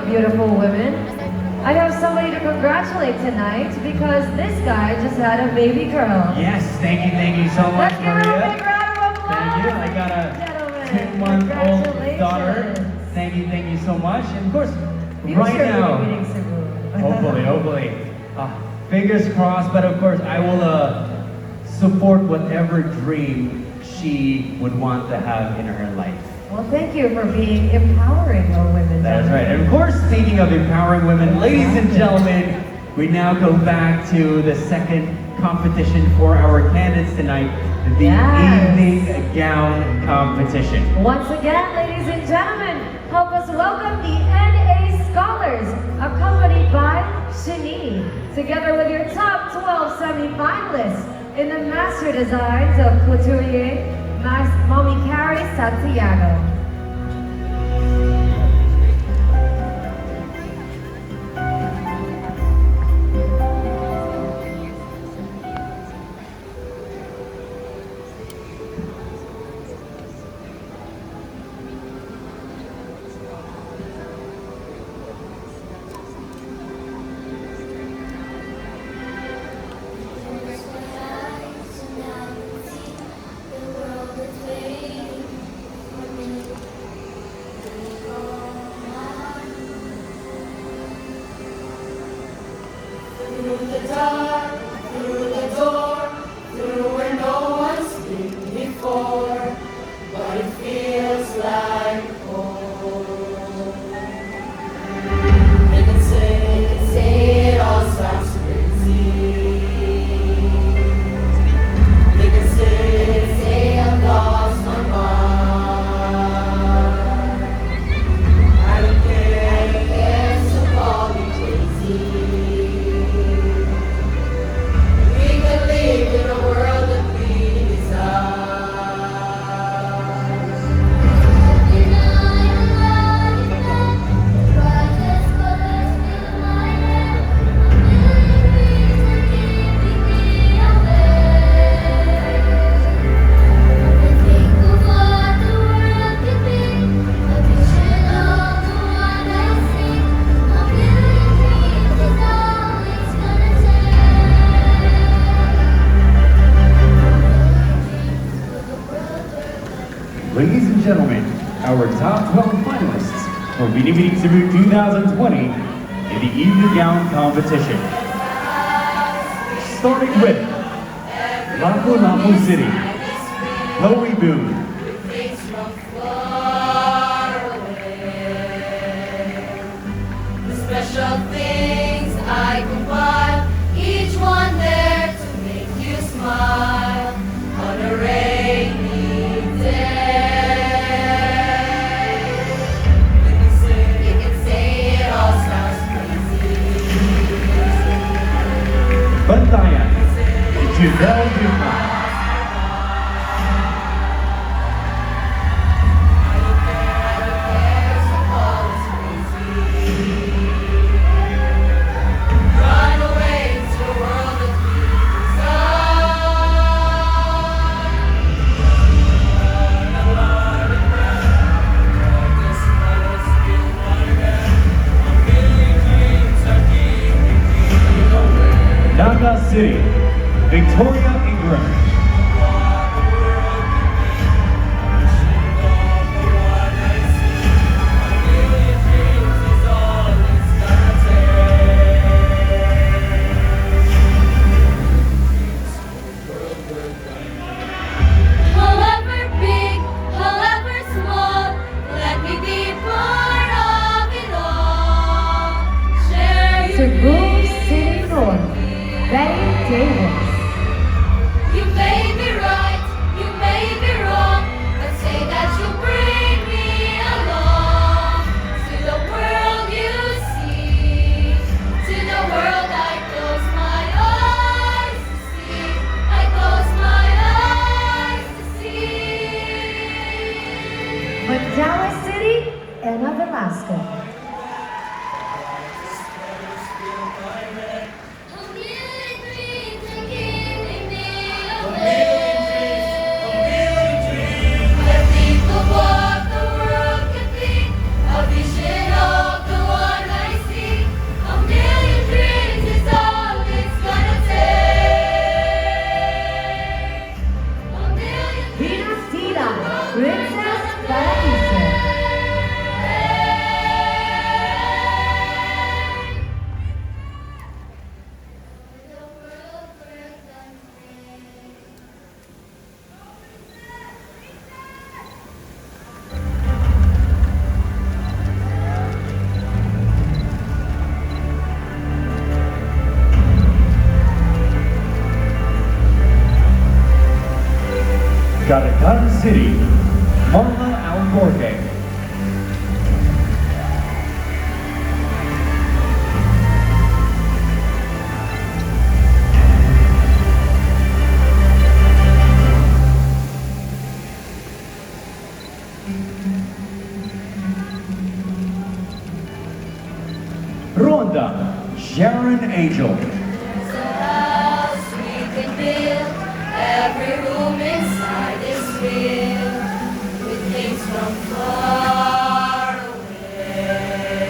beautiful women. I have somebody to congratulate tonight because this guy just had a baby girl. Yes, thank you so much, Let's give him a Maria. big round of applause. Thank you. I got a Gentlemen, 2-month-old daughter. Thank you so much. And of course, Future right now, Binibining Cebu. hopefully. Fingers crossed, but of course I will support whatever dream she would want to have in her life. Well, thank you for being empowering our women. That is right. And of course, speaking of empowering women, ladies and gentlemen, we now go back to the second competition for our candidates tonight, the evening gown competition. Once again, ladies and gentlemen, help us welcome the NA Scholars, accompanied by Shani, together with your top 12 semi-finalists in the Master Designs of Couturier, Mommy Cary, Santiago. Ladies and gentlemen, our top 12 finalists for Binibining Cebu 2020 in the evening gown competition. Starting with Lapu-Lapu City, Chloe Boone. Special things I compile, each one there to make you smile on a rainy day. You can say it all sounds crazy. Bantayan, Giselle Dumas. Naga City, Victoria Ingram. However big, however small, let me be part of it all. Share your Cebu City North, Betty Davis. You may be right, you may be wrong, but say that you'll bring me along to the world you see, to the world I close my eyes to see, I close my eyes to see. Mandaue City and of Velasco. A million dreams Catriona City, Marla Alcorque. Ronda, Sharon Angel. There's a house we can build. Every room inside is filled with things from far away.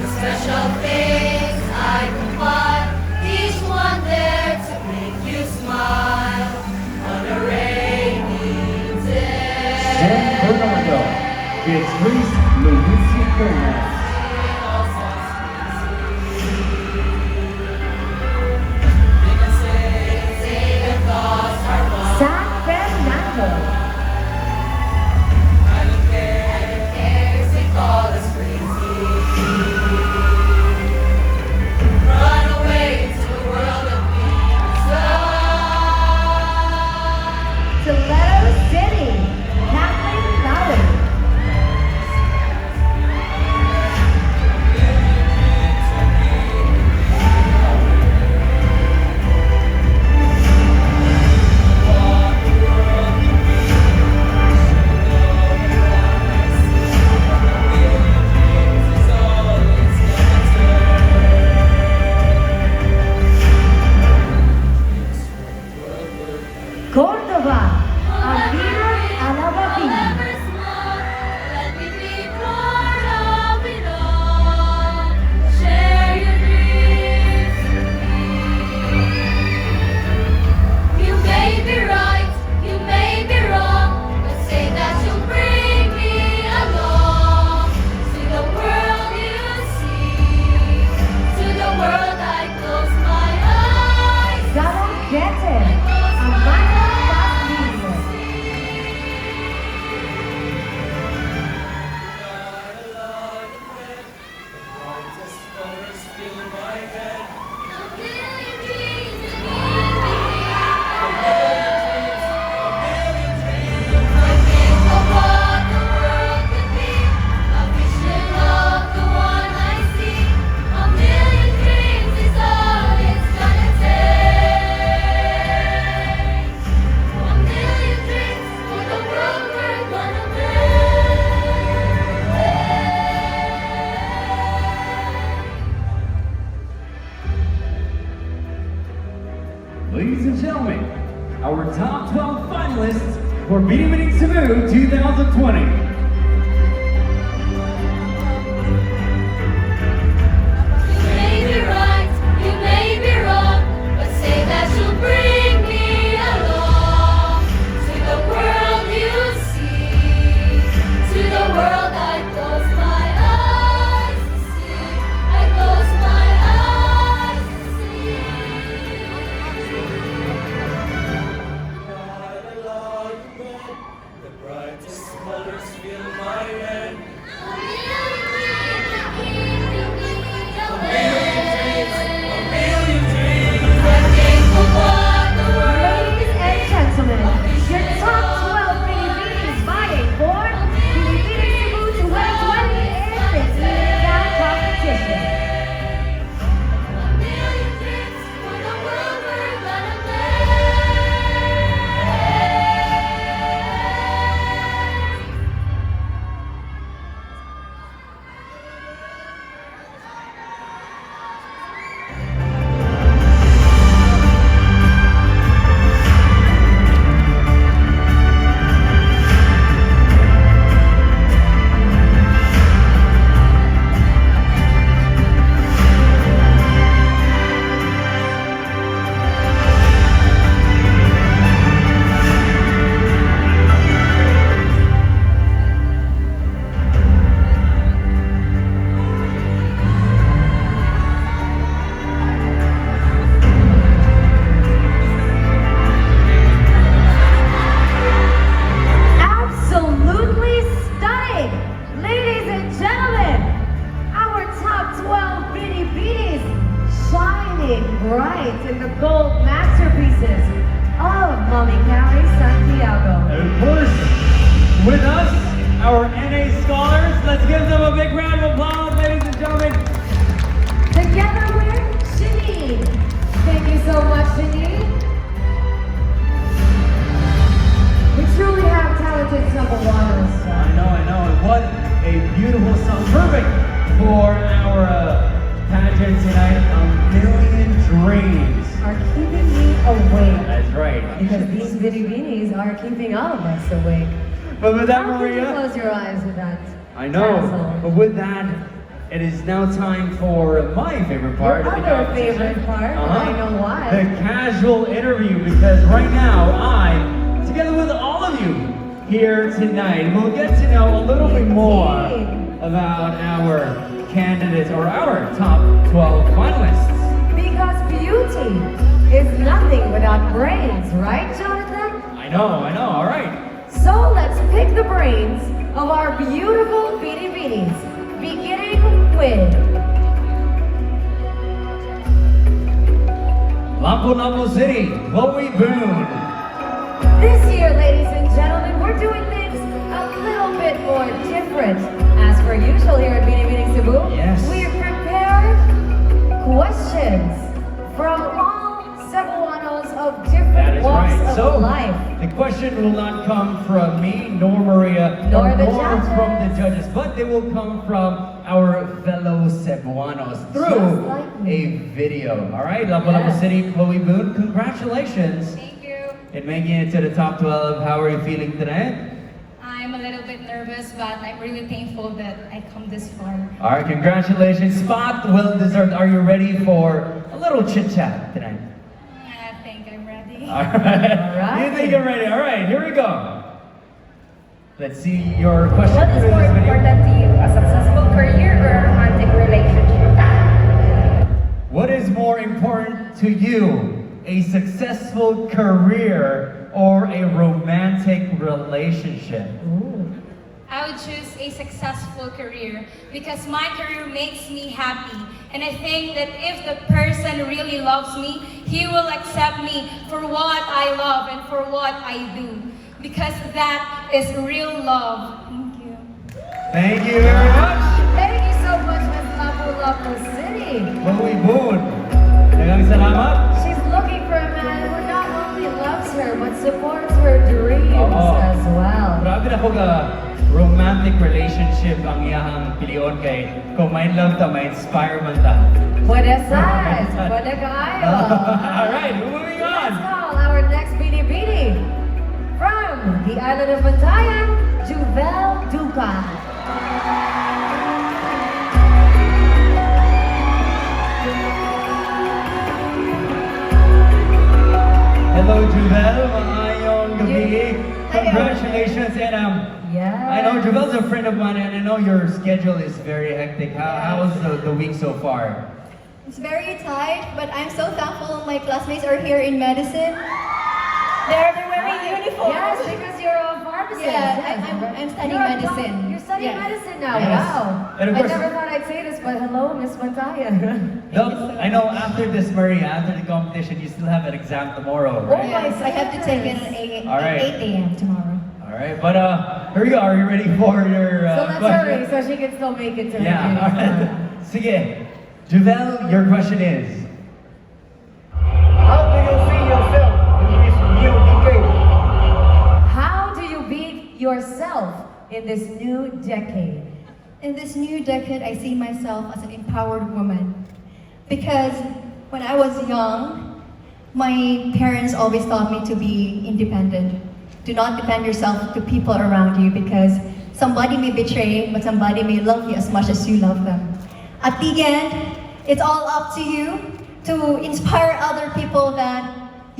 The special things I can find, each one there to make you smile on a rainy day. San Fernando, Beatrice Luigi Gomez. San Fernando. I don't care if they call us crazy. Run away to the world of pizza. Toledo City, Kathleen Lowry. Córdoba, Avira Alababi. However small, let me be part of it all. Share your dreams with me. You may be right, you may be wrong, but say that you'll bring me along to the world you see, to the world I close my eyes. Galoquete, Amanda Valdivia. Ladies and gentlemen, our top 12 finalists for Binibining Cebu 2020. You may be right, you may be wrong, but say that you'll bring me along to the world you see, to the world I close my eyes to see, I close my eyes to see. The brightest colors fill my head. A million dreams that keep me A million dreams. I'm thankful for the world. Ladies and gentlemen, your top 12 Binibining vying for Binibining Cebu 2020 in the Evening competition. A million dreams for the world we're gonna play. Absolutely stunning! Ladies and gentlemen, our top 12 Binibinis shining bright in the gold masterpieces of Mommy Cary, Santiago. And of course, with us, our NA scholars. Let's give them a big round of applause, ladies and gentlemen. Together with Janine. Thank you so much, Janine. We truly have talented Cebuanos. I know. And what a beautiful song. Perfect for our pageant tonight. A Million Dreams. Are keeping me awake. That's right. Because these binibinis are keeping all of us awake. But with that, How can you Maria, close your eyes with that? I know. Castle? But with that, it is now time for my favorite part. Your of the other competition. favorite part, and I know why. The casual interview, because right now I, together with all of you here tonight, will get to know a little bit more about our candidates or our top 12 finalists. Because beauty is nothing without brains, right, Jonathan? I know, all right. So let's pick the brains of our beautiful binibinis, beginning with Lapu-Lapu City, Chloe Boone. this year, ladies and gentlemen. We're doing things a little bit more different. As per usual here at Binibining Cebu, Yes. we've prepared questions from all Cebuanos of That different is walks right. of So, life. the question will not come from me, nor Maria, Nor or the from the judges. judges, but they will come from our fellow Cebuanos through Just like a me. video. All right, Lapu-Lapu Yes. City, Chloe Boone, congratulations Thank you. in making it to the top 12. How are you feeling today? I'm a little bit nervous, but I'm really thankful that I come this far. All right, congratulations. Spot well deserved. Are you ready for a little chit chat tonight? I think I'm ready. All right. All right. You think you're ready? All right, here we go. Let's see your question. What is through more this video. important to you, a successful career or a romantic relationship? What is more important to you, a successful career or a romantic relationship? I would choose a successful career because my career makes me happy. And I think that if the person really loves me, he will accept me for what I love and for what I do. Because that is real love. Thank you. Thank you very much. Thank you so much, Miss Lapu-Lapu City. Chloe Boone. Daghang salamat. She's looking for a man who not only loves her, but supports her dreams Oo. as well. Grabe na ko ga romantic relationship ang iyahang pilion kay kung may love ta, may inspire man ta. Pwede size, pwede kaayo. All right, moving Let's on. call our next binibini from the island of Magnayon, Juvel Duca. Hello, Juvel. Maayong gabi. Congratulations, and Yes. I know Juvel's a friend of mine, and I know your schedule is very hectic. How was the week so far? It's very tight, but I'm so thankful my classmates are here in medicine. They're wearing uniforms. Yes, because you're a pharmacist. Yeah, Yes, I'm studying you're a medicine. You're studying Yes. medicine now. Yes. Wow. And of I course- never thought I'd say this, but hello, Miss Montaya. No, I know after this, Maria, after the competition, you still have an exam tomorrow, Oh right? my Yes, I have to take it at All right. 8 a.m. tomorrow. All right, but here you go. Are you ready for your So let's question? hurry so she can still make it to her Yeah. All dreams. right. Sige, Juvel, your question is. How do you see yourself in this new decade? How do you beat yourself in this new decade? In this new decade, I see myself as an empowered woman. Because when I was young, my parents always taught me to be independent. Do not depend yourself to people around you because somebody may betray, but somebody may love you as much as you love them. At the end, it's all up to you to inspire other people that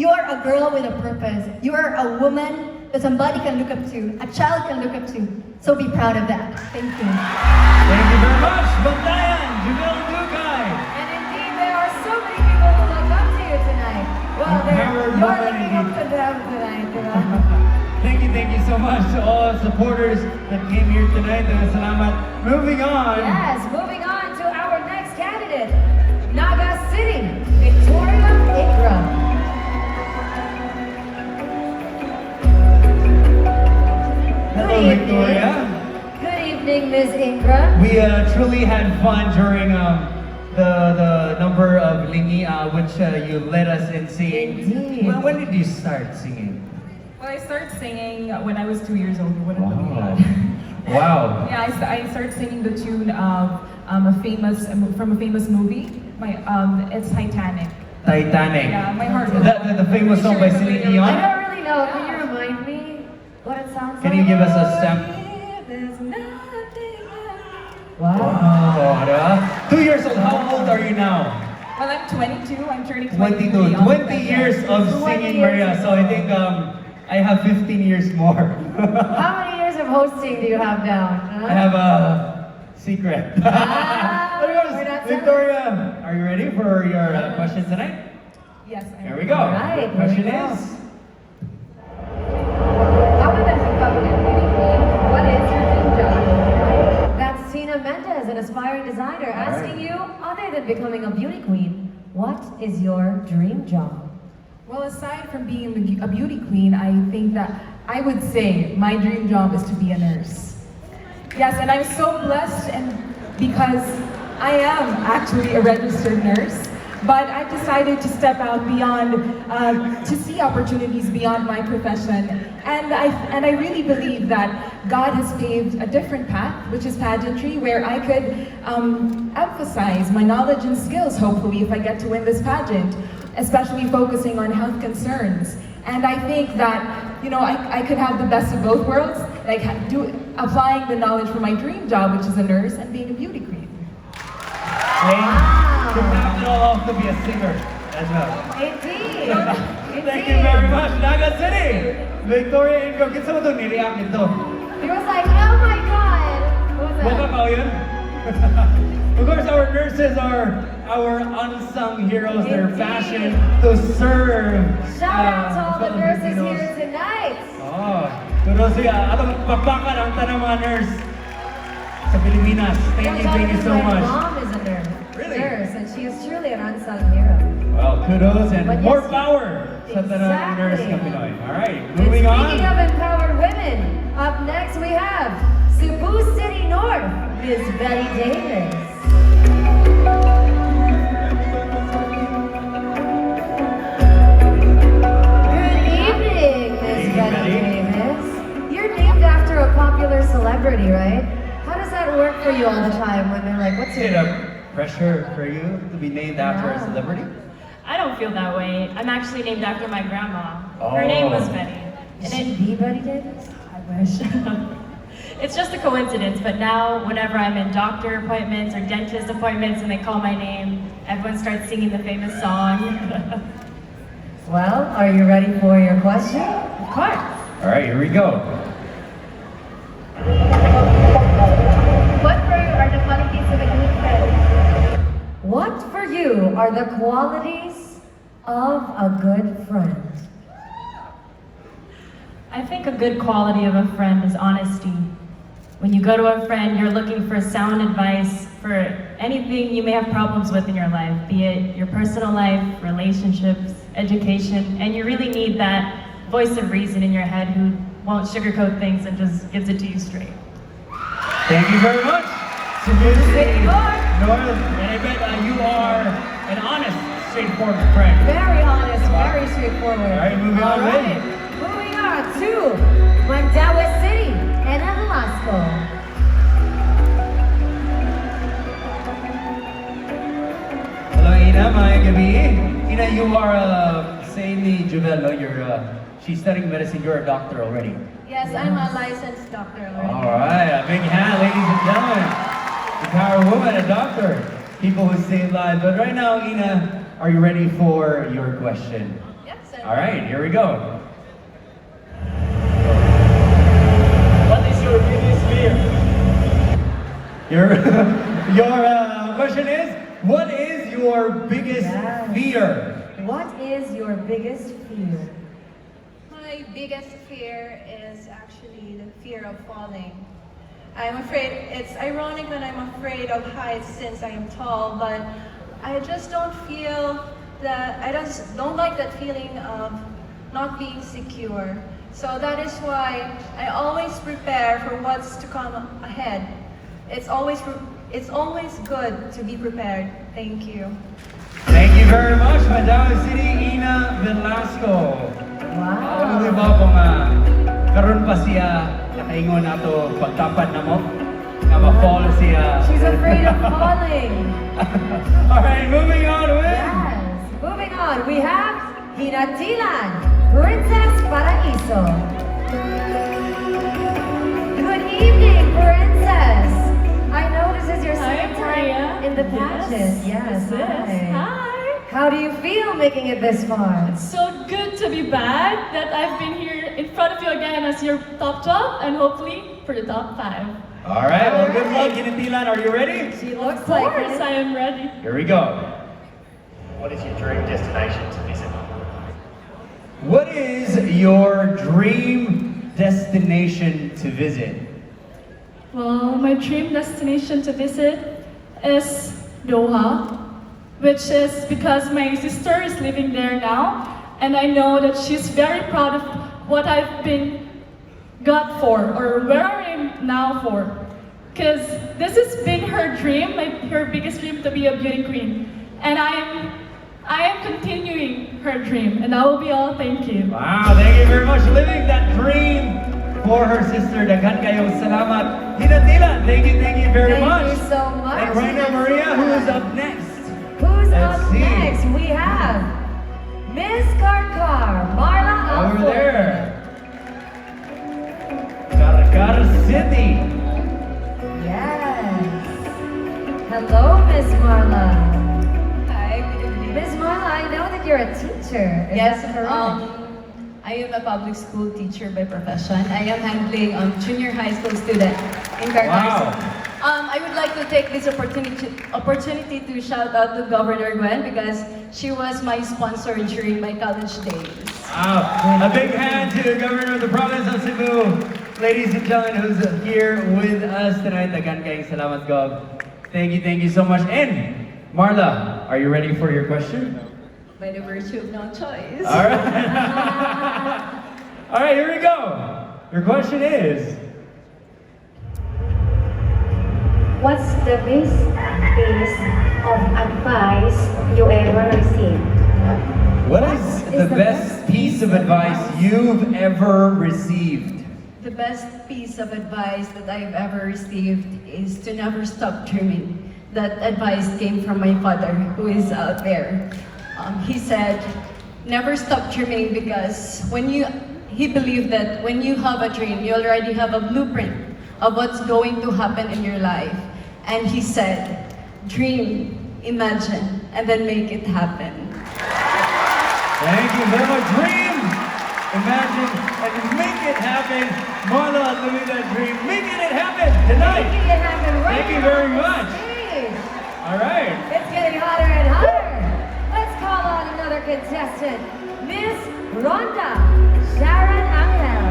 you are a girl with a purpose. You are a woman that somebody can look up to, a child can look up to. So be proud of that. Thank you. Thank you very much, Magnayon, Juvel Dugay. And indeed, there are so many people who look up to you tonight. Well, Empowered you're woman looking up indeed. to them tonight, diba? Thank you so much to all our supporters that came here tonight. Salamat. Moving on. Yes, moving on to our next candidate, Naga City, Victoria Igra. evening, Miss Ingram. We truly had fun during the number of lingi which you led us in singing. Indeed. When did you start singing? Well, I started singing when I was 2 years old. You wouldn't believe Wow. that. Wow. Yeah, I started singing the tune of from a famous movie. It's Titanic. Titanic. Yeah, my heart was. The famous song by Celine I Dion. don't really know. Can you remind me what it sounds like? Can you give us a sample? There's nothing Wow. Wow, diba? 2 years old. How old are you now? Well, I'm 22. I'm turning 22. 23 on 20 December. years of 20 singing, years. Maria. So I think I have 15 years more. How many years of hosting do you have down? Huh? I have a secret. Ah, Of course, we're not Victoria, are you ready for your question tonight? Yes. Here we go. All right, The question here we go. is, Other than becoming a beauty queen, what is your dream job? That's Tina Mendez, an aspiring designer, asking you, other than becoming a beauty queen, what is your dream job? Well, aside from being a beauty queen, I think that I would say my dream job is to be a nurse. Yes, and I'm so blessed and because I am actually a registered nurse, but I decided to step out beyond, to see opportunities beyond my profession. And I really believe that God has paved a different path, which is pageantry, where I could emphasize my knowledge and skills, hopefully, if I get to win this pageant, especially focusing on health concerns. And I think that, you know, I could have the best of both worlds, like applying the knowledge from my dream job, which is a nurse, and being a beauty queen. to cap it all off, to be a singer as well. Indeed. Thank you very much, Naga City. Victoria Ingram, kinsa mo itong niriyak nito? He was like, oh my God. What was Buka that? ka yun? Of course, our nurses are our unsung heroes. Their Indeed. passion to serve. Shout out to all the fellow nurses Filipinos. here tonight. Oh, kudos siya. Atong papakan ang tanang mga nurse sa Pilipinas. Thank you so My much. mom is a nurse. Really? Nurse, and she is truly an unsung hero. Well, kudos and But more yes, power sa tanang nurse exactly. ka Pinoy. All right, And moving speaking on. of empowered women, up next we have Cebu City North, Miss Betty Davis. Good evening, Miss Betty Davis. You're named after a popular celebrity, right? How does that work for you all the time when they're like, what's Is your it a pressure for you to be named after a Yeah. celebrity? I don't feel that way. I'm actually named after my grandma. Oh. Her name was Betty. Is And she the Betty Davis? I wish. It's just a coincidence, but now whenever I'm in doctor appointments or dentist appointments and they call my name, everyone starts singing the famous song. Well, are you ready for your question? Of course. All right, here we go. What for you are the qualities of a good friend? What for you are the qualities of a good friend? I think a good quality of a friend is honesty. When you go to a friend, you're looking for sound advice for anything you may have problems with in your life, be it your personal life, relationships, education, and you really need that voice of reason in your head who won't sugarcoat things and just gives it to you straight. Thank you very much. Cebu City North. North, and I bet you are an honest, straightforward friend. Very honest, very straightforward. All right, moving on, All right, moving on to Magnayon City and Velasco. Hello, Ina. Maayong gabi. Ina, you are, say ni Juvel, no? She's studying medicine. You're a doctor already. Yes, I'm a licensed doctor already. All right, a big hand, ladies and gentlemen. The power woman, a doctor. People who save lives. But right now, Ina, are you ready for your question? Yes, I'm All right, here we go. What is your biggest fear? Your question is, what is your biggest Yes. fear? What is your biggest fear? My biggest fear is actually the fear of falling. I'm afraid, it's ironic that I'm afraid of heights since I am tall, but I just don't feel that, I just don't like that feeling of not being secure. So that is why I always prepare for what's to come ahead. it's always good to be prepared. Thank you. Thank you very much, Magnayon City, Ina Velasco. Wow. Alam mo ba kung karon pa siya nakaingon ato pagtapad na mo? Nga ma-fall siya. She's afraid of falling. Alright, moving on with... Yes. Moving on, we have Hinatilan, Princess Paraiso. Good evening, Princess. I know this is your Hi, second Maria. time in the pageant. Yes. Yes. Hi. How do you feel making it this far? It's so good to be back, that I've been here in front of you again as your top 12 and hopefully for the top 5. Alright, well, good luck, Hinatilan. Are you ready? She looks Of like course, it. I am ready. Here we go. What is your dream destination to visit? What is your dream destination to visit? Well, my dream destination to visit is Doha, which is because my sister is living there now, and I know that she's very proud of what I've been got for, or where I am now for. Because this has been her dream, her biggest dream, to be a beauty queen. And I am continuing her dream, and that will be all. Thank you. Wow, thank you very much. Living that dream for her sister. Daghan kayong salamat. Hinatilan, thank you very much. Thank you so much. And right now, Maria, who is up next? Who's Let's up see. next? We have Miss Karkar, Marla Over Alford. there. Karkar City. Yes. Hello, Miss Marla. Hi, good evening. Miss Marla, I know that you're a teacher. Is Yes, that correct? I am a public school teacher by profession. I am handling junior high school student in Cary. Wow. I would like to take this opportunity to shout out to Governor Gwen because she was my sponsor during my college days. Wow. A big hand to the Governor of the Province of Cebu. Ladies and gentlemen, who's here with us tonight. Daghan kayong salamat, Gov. Thank you so much. And Marla, are you ready for your question? By the virtue of no choice. All right. All right, here we go. Your question is, What's the best piece of advice you ever received? what is the best piece of advice you've ever received? The best piece of advice that I've ever received is to never stop dreaming. That advice came from my father, who is out there. He said, never stop dreaming because he believed that when you have a dream, you already have a blueprint of what's going to happen in your life. And he said, dream, imagine, and then make it happen. Thank you very much. Dream, imagine, and make it happen. Marla, living that dream, making it happen tonight. Making it happen right Thank you now very on the much. stage. All right. It's getting hotter and hotter. Let's call on another contestant, Miss Rhonda Sharon Angel.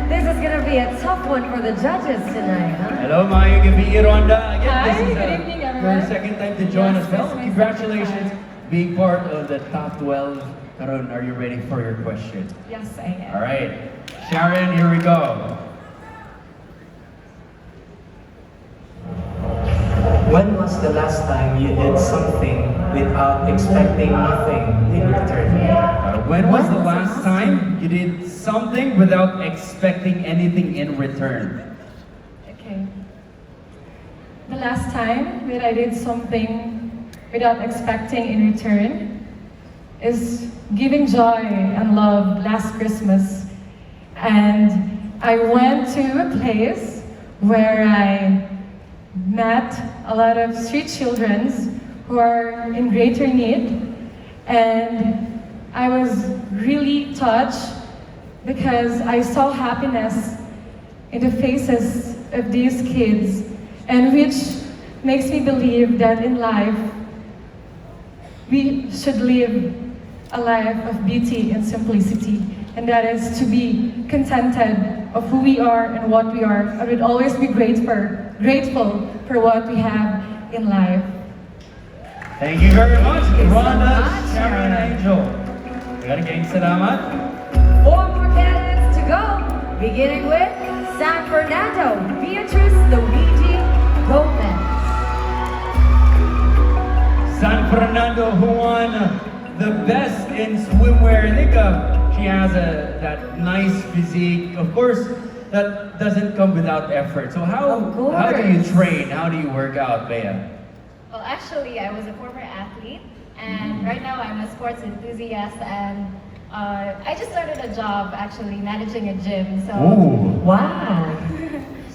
This is gonna be a tough one for the judges tonight, huh? Hello, Maya Gabi, Rhonda. Again, Hi, this is good evening, your everyone. second time to join Yes, us. Well, this is my congratulations second being part of the top 12. Karon, are you ready for your question? Yes, I am. All right. Sharon, here we go. When was the last time you did something without expecting nothing in return? When was the last time you did something without expecting anything in return? Okay. The last time that I did something without expecting in return is giving joy and love last Christmas. And I went to a place where I met a lot of street children who are in greater need. And I was really touched because I saw happiness in the faces of these kids, and which makes me believe that in life we should live a life of beauty and simplicity, and that is to be contented of who we are and what we are. I would always be grateful for what we have in life. Thank you very much, Thank you so Rhonda much. Sharon Angel. Salamat. 4 more candidates to go, beginning with San Fernando, Beatrice Luigi Gomez. San Fernando, who won the best in swimwear. I think she has that nice physique. Of course, that doesn't come without effort. So how do you train? How do you work out, Bea? Well, actually, I was a former athlete, and right now I'm a sports enthusiast, and I just started a job actually managing a gym. So Wow.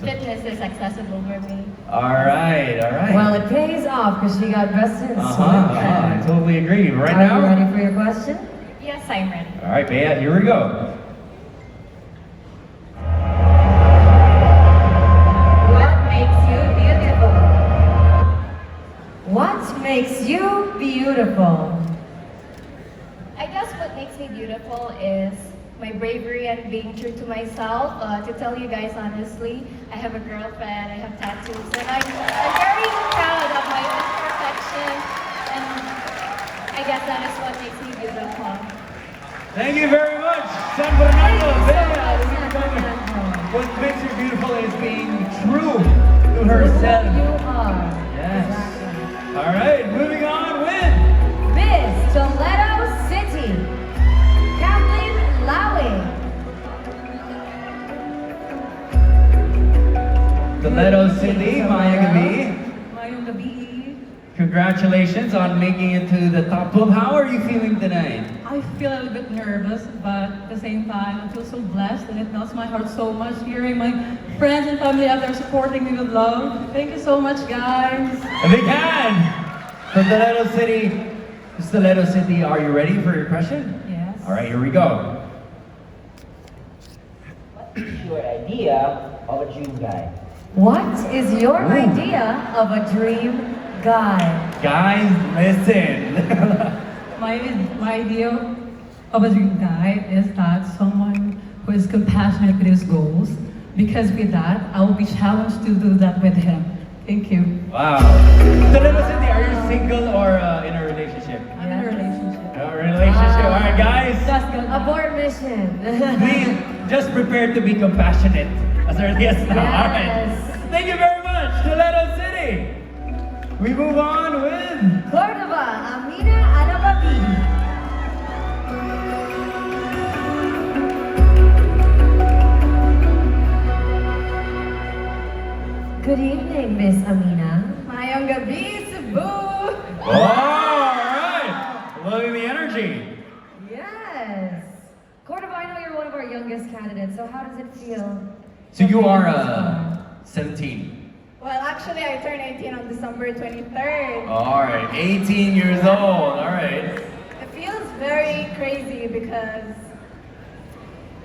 fitness is accessible for me. All right. Well, it pays off because she got vested in I totally agree. Right Are now? you ready for your question? Yes, I'm ready. All right, Bea, here we go. What makes you beautiful? What makes you beautiful? I guess what makes me beautiful is my bravery and being true to myself. To tell you guys honestly, I have a girlfriend, I have tattoos, and I'm very proud of my imperfection, and I guess that is what makes me beautiful. Thank you very much, San Fernando. What makes you beautiful is being true to herself. You are. Yes. All right, moving on with Miss Toledo City, Kathleen Lowy. Toledo City, Maya Gabi. Mayong gabi. Congratulations on making it to the top 12. How are you feeling tonight? I feel a little bit nervous, but at the same time, I feel so blessed, and it melts my heart so much hearing my friends and family out there supporting me with love. Thank you so much, guys. A big hand from Toledo City. Miss Toledo City, are you ready for your question? Yes. All right, here we go. What is your idea of a dream guy? What is your idea of a dream guy? Guys, listen. My idea of a dream guy is that someone who is compassionate with his goals, because with that, I will be challenged to do that with him. Thank you. Wow. Toledo City, are you single or in a relationship? I'm in a relationship. A relationship. All right, guys. Abort mission. Please, just prepare to be compassionate as early as now. All right. Yes. Thank you very much, Toledo City. We move on with Cordova, Amina Anababi. Good evening, Miss Amina. Mayong gabi, Cebu. Oh, all right. Loving the energy. Yes. Cordova, I know you're one of our youngest candidates, so how does it feel? So you are 17. Well, actually, I turned 18 on December 23rd. All right, 18 years old. All right. It feels very crazy because,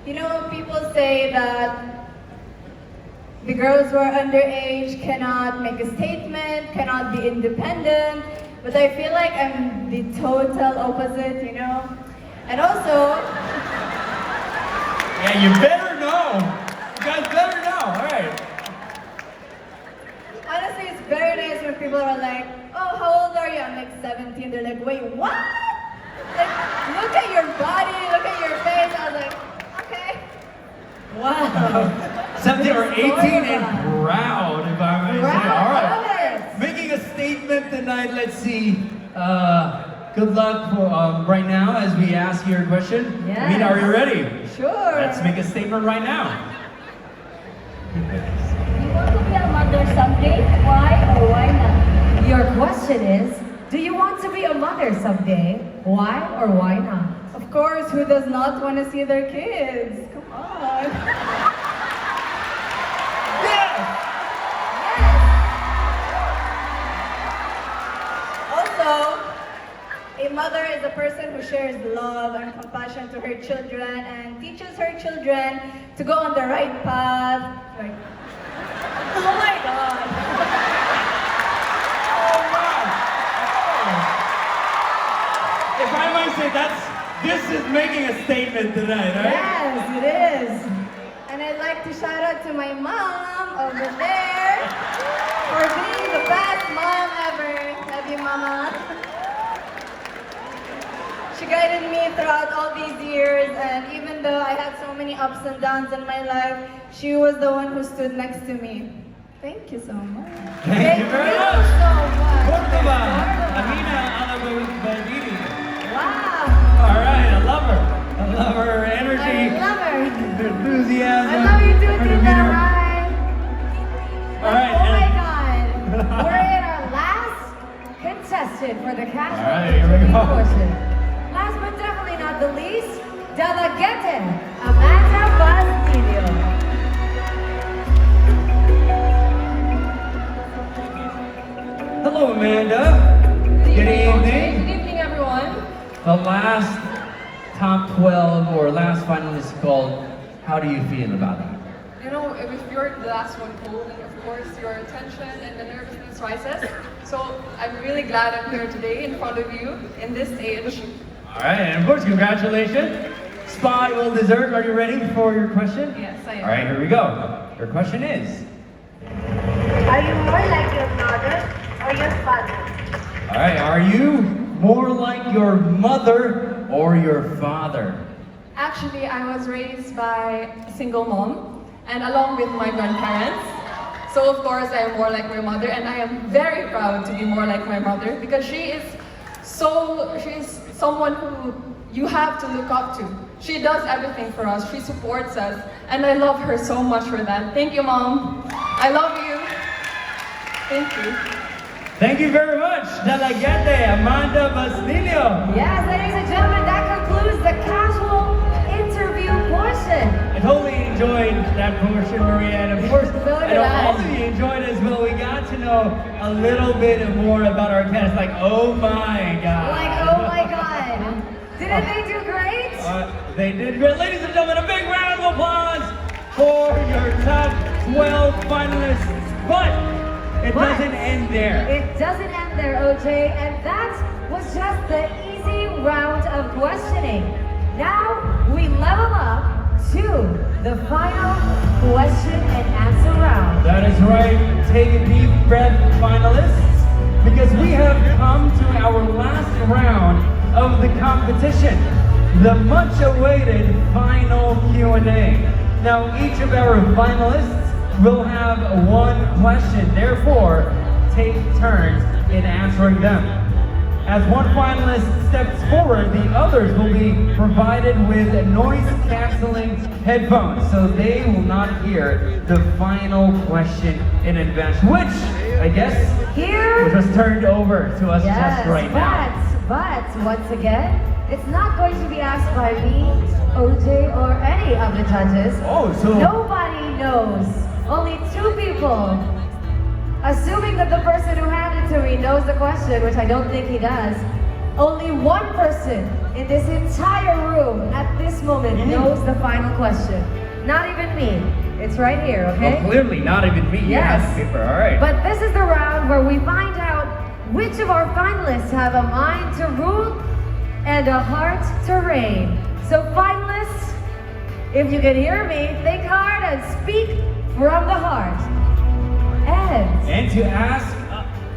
you know, people say that the girls who are underage cannot make a statement, cannot be independent, but I feel like I'm the total opposite, you know? And also... Yeah, you better know. You guys better know. All right. Honestly, it's very nice when people are like, oh, how old are you? I'm like 17. They're like, wait, what? Like, look at your body, look at your face. I was like, okay. Wow. 17 or 18 and proud, if I may say. All right. Yes. Making a statement tonight. Let's see. Good luck for, right now as we ask your question. Yes. Amina, are you ready? Sure. Let's make a statement right now. You want to be a mother someday? Why or why not? Your question is, do you want to be a mother someday? Why or why not? Of course, who does not want to see their kids? Come on. Yes! Also, a mother is a person who shares love and compassion to her children and teaches her children to go on the right path. Like, oh my God. Oh, wow. If I might say, this is making a statement tonight, right? Yes, it is. And I'd like to shout out to my mom over there for being the best mom ever. Love you, Mama. She guided me throughout all these years, and even though I had so many ups and downs in my life, she was the one who stood next to me. Thank you so much. Thank you very much. so much. Córdoba, Amina Alabadini. Wow. All right, I love her. I love her energy. I love her. Her enthusiasm. I love you too, her Tita, demeanor. right? All right. Oh my God. We're in our last contestant for the casual All right, here we interview go. portion. Last but definitely not the least, Delegate Amanda Bastillo. Hello, Amanda. Good evening. Good evening, everyone. The last top 12 or last finalist called. How do you feel about that? You know, if you're the last one called, then of course your tension and the nervousness rises. So I'm really glad I'm here today in front of you in this stage. All right, and of course, congratulations. Spot well deserved. Are you ready for your question? Yes, I am. All right, here we go. Your question is. Are you more like your mother or your father? All right, are you more like your mother or your father? Actually, I was raised by a single mom and along with my grandparents. So of course, I am more like my mother, and I am very proud to be more like my mother because she's someone who you have to look up to. She does everything for us. She supports us, and I love her so much for that. Thank you, Mom. I love you. Thank you. Thank you very much, Delegate Amanda Bastillo. Yes, ladies and gentlemen, that concludes the casual interview portion. I totally enjoyed that portion, Maria, and of course, So I did know I. all of you enjoyed as well. We got to know a little bit more about our cast. Like, oh my God. Like, oh my God. Didn't they do great? They did great. Ladies and gentlemen, a big round of applause for your top 12 finalists. But it doesn't end there. It doesn't end there, OJ, and that was just the easy round of questioning. Now we level up to the final question and answer round. That is right. Take a deep breath, finalists, because we have come to our last round of the competition, the much-awaited final Q&A. Now, each of our finalists will have one question. Therefore, take turns in answering them. As one finalist steps forward, the others will be provided with noise-canceling headphones, so they will not hear the final question in advance, which I guess was just turned over to us just right now. But once again, it's not going to be asked by me, OJ, or any of the judges. Oh, so nobody knows. Only two people. Assuming that the person who handed to me knows the question, which I don't think he does, only one person in this entire room at this moment knows the final question. Not even me. It's right here, okay? Well, clearly not even me. Yes. Paper. All right. But this is the round where we find out which of our finalists have a mind to rule and a heart to reign. So finalists, if you can hear me, think hard and speak from the heart. And to ask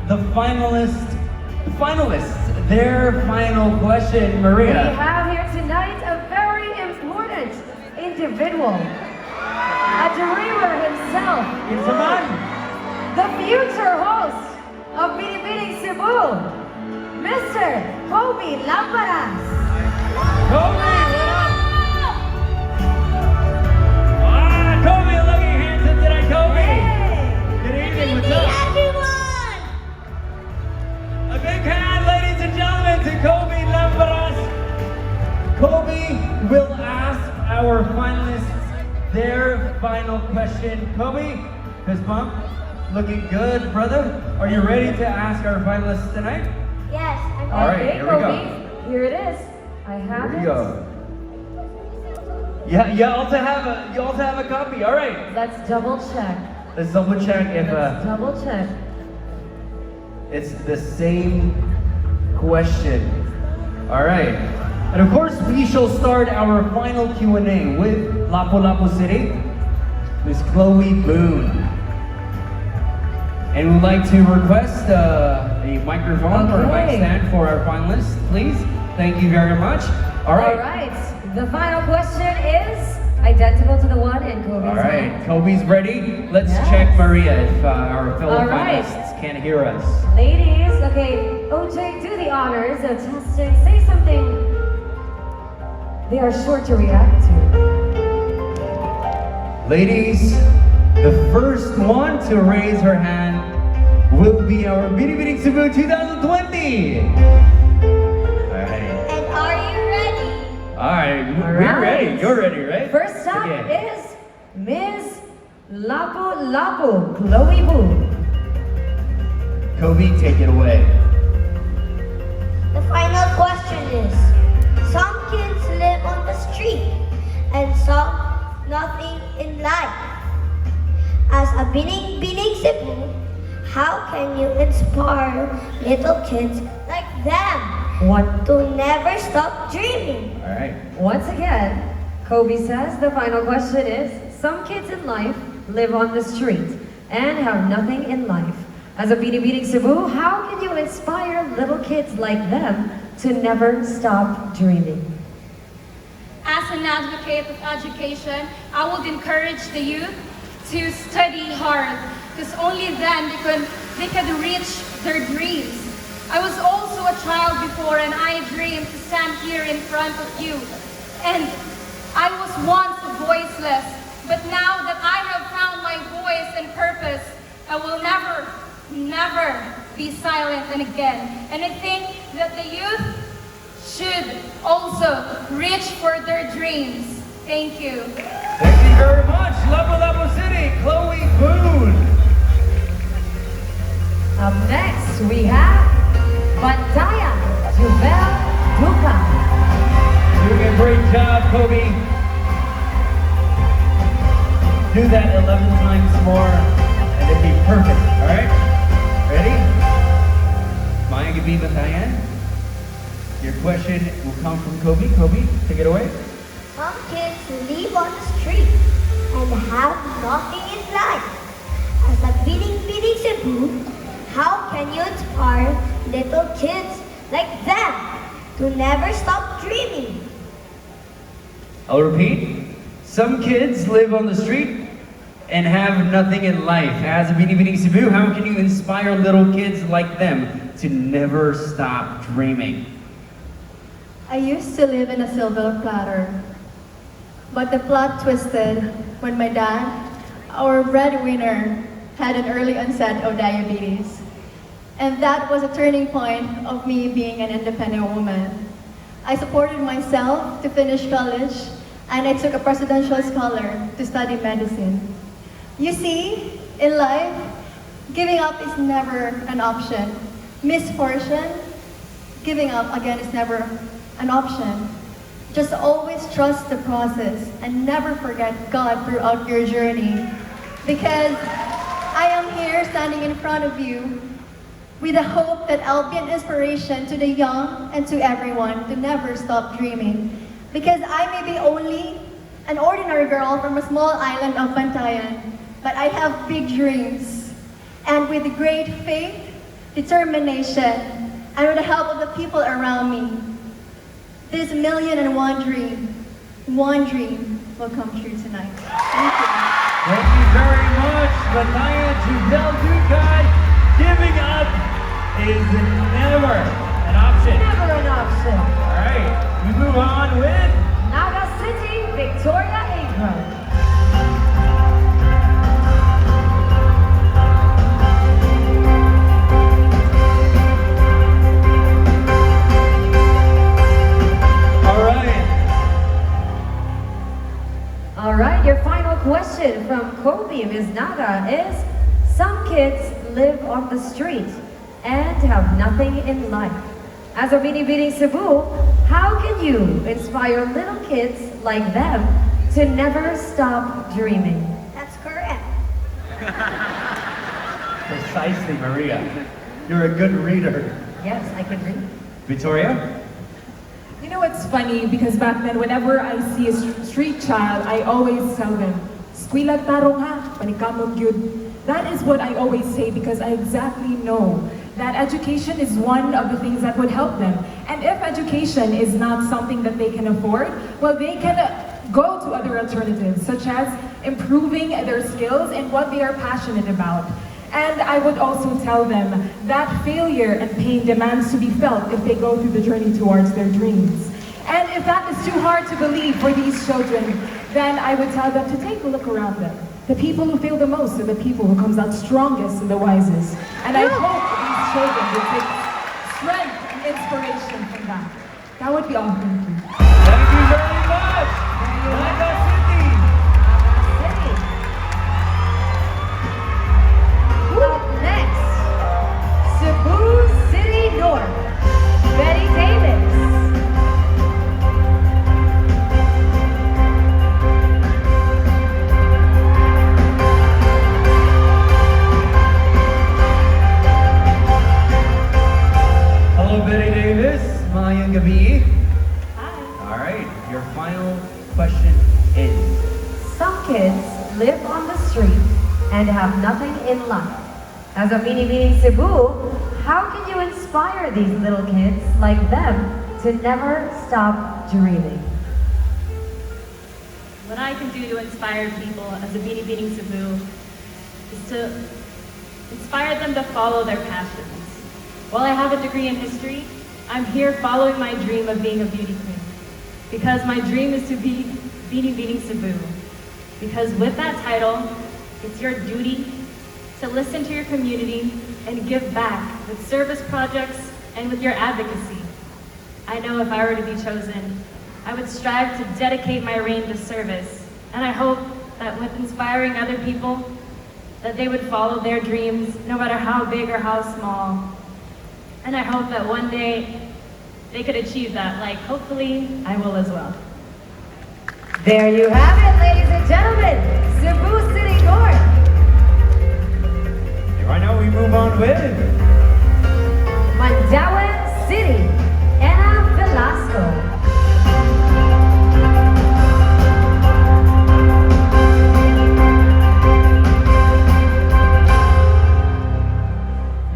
the finalists their final question, Maria. We have here tonight a very important individual, a dreamer himself, the future host of Binibining Cebu, Mr. Kobe Lamparas. Kobe, what up? Kobe, looking handsome today, Kobe. Good evening, what's up? Everyone! A big hand, ladies and gentlemen, to Kobe Lamparas. Kobe will ask our finalists their final question. Kobe, fist bump. Looking good, brother. Are you ready to ask our finalists tonight? Yes, I'm All right, Okay, here we Kobe, go. here it is. I have Here we it. go. Yeah, you also have a copy. All right. Let's double check. Let's double check if Let's double check. it's the same question. All right. And of course, we shall start our final Q&A with Lapu-Lapu City, Miss Chloe Boone. And we'd like to request a microphone or a mic Okay. stand for our finalists, please. Thank you very much. All right. All right. The final question is identical to the one in Kobe's All right. hand. Kobe's ready. Let's Yes. check Maria if our fellow All right. finalists can't hear us. Ladies, okay, OJ, do the honors of testing. Say something they are sure to react to. Ladies, the first one to raise her hand will be our Binibining Cebu 2020. All right. And are you ready? All right. All We're right. ready. You're ready, right? First up Okay. is Ms. Lapu Lapu, Chloe Boo. Kobe, take it away. The final question is, some kids live on the street and some nothing in life. As a Binibining Cebu, how can you inspire little kids like them What? to never stop dreaming? All right. Once again, Kobe says the final question is, some kids in life live on the street and have nothing in life. As a Binibining Cebu, how can you inspire little kids like them to never stop dreaming? As an advocate of education, I would encourage the youth to study hard because only then they can reach their dreams. I was also a child before and I dreamed to stand here in front of you. And I was once voiceless, but now that I have found my voice and purpose, I will never be silent and again. And I think that the youth should also reach for their dreams. Thank you. Thank you very much. Lapu Lapu City, Chloe Boone. Up next, we have Bantayan Jubel Duca. Doing a great job, Kobe. Do that 11 times more and it'd be perfect. All right? Ready? Maya Gabi Bantayan. Your question will come from Kobe. Kobe, take it away. Some kids live on the street and have nothing in life. As a Binibining Cebu, how can you inspire little kids like them to never stop dreaming? I'll repeat. Some kids live on the street and have nothing in life. As a Binibining Cebu, how can you inspire little kids like them to never stop dreaming? I used to live in a silver platter, but the plot twisted when my dad, our breadwinner, had an early onset of diabetes. And that was a turning point of me being an independent woman. I supported myself to finish college, and I took a presidential scholar to study medicine. You see, in life, giving up is never an option. Misfortune, giving up again is never an option. Just always trust the process and never forget God throughout your journey. Because I am here standing in front of you with the hope that I'll be an inspiration to the young and to everyone to never stop dreaming. Because I may be only an ordinary girl from a small island of Bantayan, but I have big dreams. And with great faith, determination, and with the help of the people around me, this 1,000,001 dream will come true tonight. Thank you. Thank you very much, Magnayon Jubel Dukai. Giving up is never an option. Never an option. All right, we move on with Naga City, Victoria Abram. All right, your final question from Kobe, Ms. Naga, is some kids live on the street and have nothing in life. As a Binibining Cebu, how can you inspire little kids like them to never stop dreaming? That's correct. precisely Maria. You're a good reader. Yes, I can read. Victoria? You know what's funny? Because back then, whenever I see a street child, I always tell them, "Squilag tarong ha, panikamog yun." That is what I always say because I exactly know that education is one of the things that would help them. And if education is not something that they can afford, well, they can go to other alternatives, such as improving their skills and what they are passionate about. And I would also tell them that failure and pain demands to be felt if they go through the journey towards their dreams. And if that is too hard to believe for these children, then I would tell them to take a look around them. The people who fail the most are the people who comes out strongest and the wisest. And I hope these children will take strength and inspiration from that. That would be all. Thank you. Thank you very much. Naga City. Up next, Cebu City North, Betty Davis. Hello, Betty Davis. Mayang gabi. Hi. All right, your final question is: Some kids live on the street and have nothing in life. As a Binibining Cebu, how can you inspire these little kids like them to never stop dreaming? What I can do to inspire people as a Binibining Cebu is to inspire them to follow their passions. While I have a degree in history, I'm here following my dream of being a beauty queen. Because my dream is to be Binibining Cebu. Because with that title, it's your duty to listen to your community and give back with service projects and with your advocacy. I know if I were to be chosen, I would strive to dedicate my reign to service. And I hope that with inspiring other people, that they would follow their dreams, no matter how big or how small. And I hope that one day they could achieve that, like hopefully I will as well. There you have it, ladies and gentlemen, Cebu City North. And right now we move on with Magnayon City, Anna Velasco.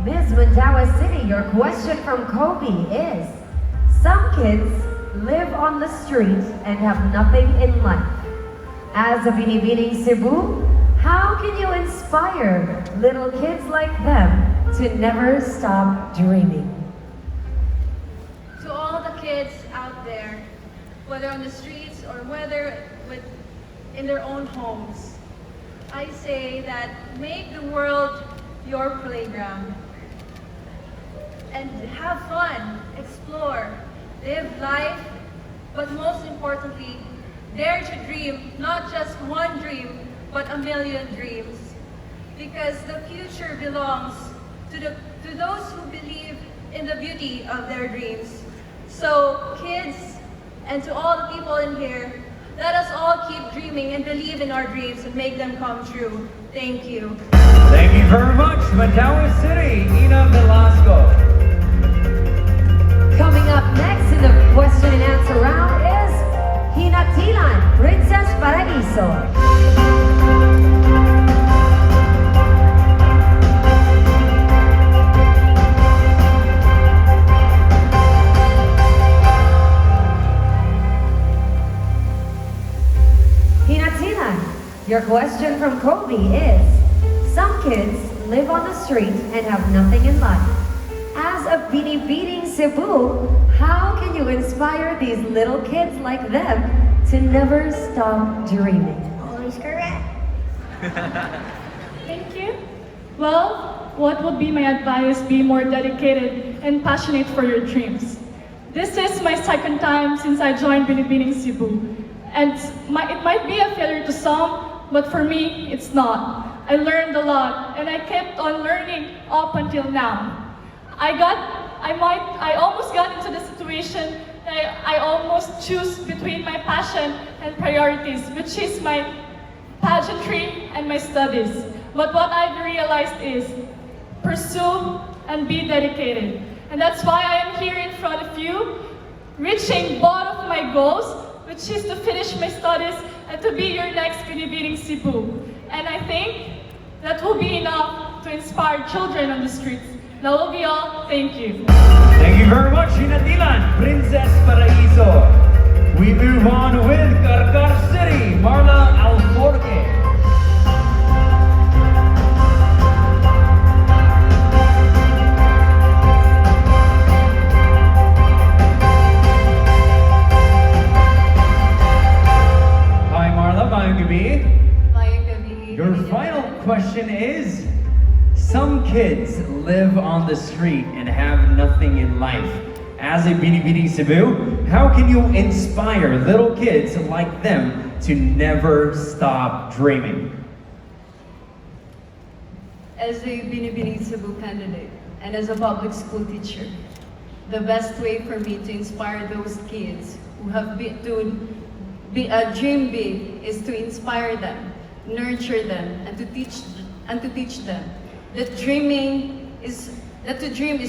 Ms. Magnayon City, your question from Kobe is: some kids live on the street and have nothing in life. As a Binibining Cebu, how can you inspire little kids like them to never stop dreaming? To all the kids out there, whether on the streets or whether in their own homes, I say that make the world your playground. And have fun, explore, live life, but most importantly, dare to dream, not just one dream, but a million dreams. Because the future belongs to those who believe in the beauty of their dreams. So kids, and to all the people in here, let us all keep dreaming and believe in our dreams and make them come true. Thank you. Thank you very much, Magnayon City, Ina Velasco. Coming up next in the question and answer round is Hinatilan, Princess Paraiso. Hinatilan, your question from Kobe is: some kids live on the street and have nothing in life. As a Binibining Cebu, how can you inspire these little kids like them to never stop dreaming? Always correct. Thank you. Well, what would be my advice? Be more dedicated and passionate for your dreams. This is my second time since I joined Binibining Cebu. And it might be a failure to some, but for me, it's not. I learned a lot, and I kept on learning up until now. I almost got into the situation that I almost choose between my passion and priorities, which is my pageantry and my studies. But what I've realized is pursue and be dedicated. And that's why I am here in front of you, reaching both of my goals, which is to finish my studies and to be your next Binibining Cebu. And I think that will be enough to inspire children on the streets That will be all. Thank you. Thank you very much, Inatilan, Princess Paraiso. We move on with Carcar City, Marla Alforque. Hi Marla, mayong gabi. Mayong gabi. Your final question is, some kids live on the street and have nothing in life. As a Binibining Cebu, how can you inspire little kids like them to never stop dreaming? As a Binibining Cebu candidate and as a public school teacher, the best way for me to inspire those kids who have dream big is to inspire them, nurture them, and to teach them that to dream is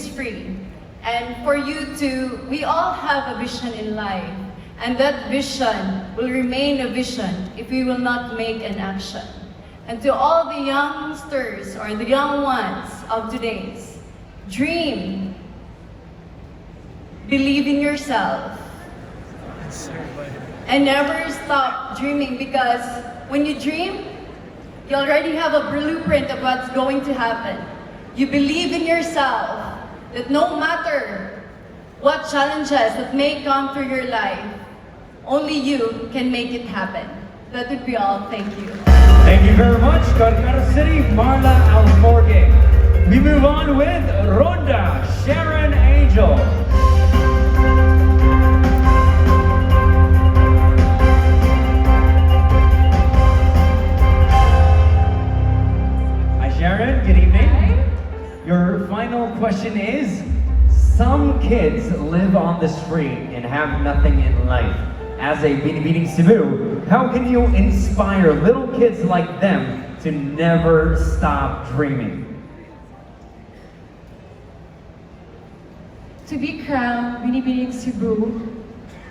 free. And we all have a vision in life, and that vision will remain a vision if we will not make an action. And to all the youngsters or the young ones of today's, dream, believe in yourself, and never stop dreaming, because when you dream, you already have a blueprint of what's going to happen. You believe in yourself, that no matter what challenges that may come through your life, only you can make it happen. That would be all. Thank you. Thank you very much, Carcar City, Marla Alforque. We move on with Ronda Sharon Angel. Hi Sharon, good evening. Your final question is, some kids live on the street and have nothing in life. As a Binibining Cebu, how can you inspire little kids like them to never stop dreaming? To be crowned Binibining Cebu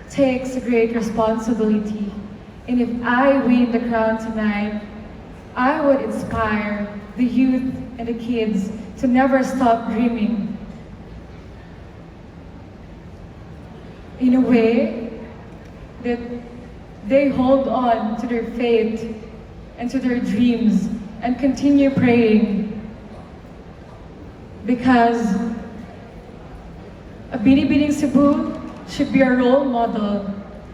takes a great responsibility. And if I win the crown tonight, I would inspire the youth and the kids to never stop dreaming. In a way that they hold on to their faith and to their dreams and continue praying. Because a Binibining Cebu should be a role model.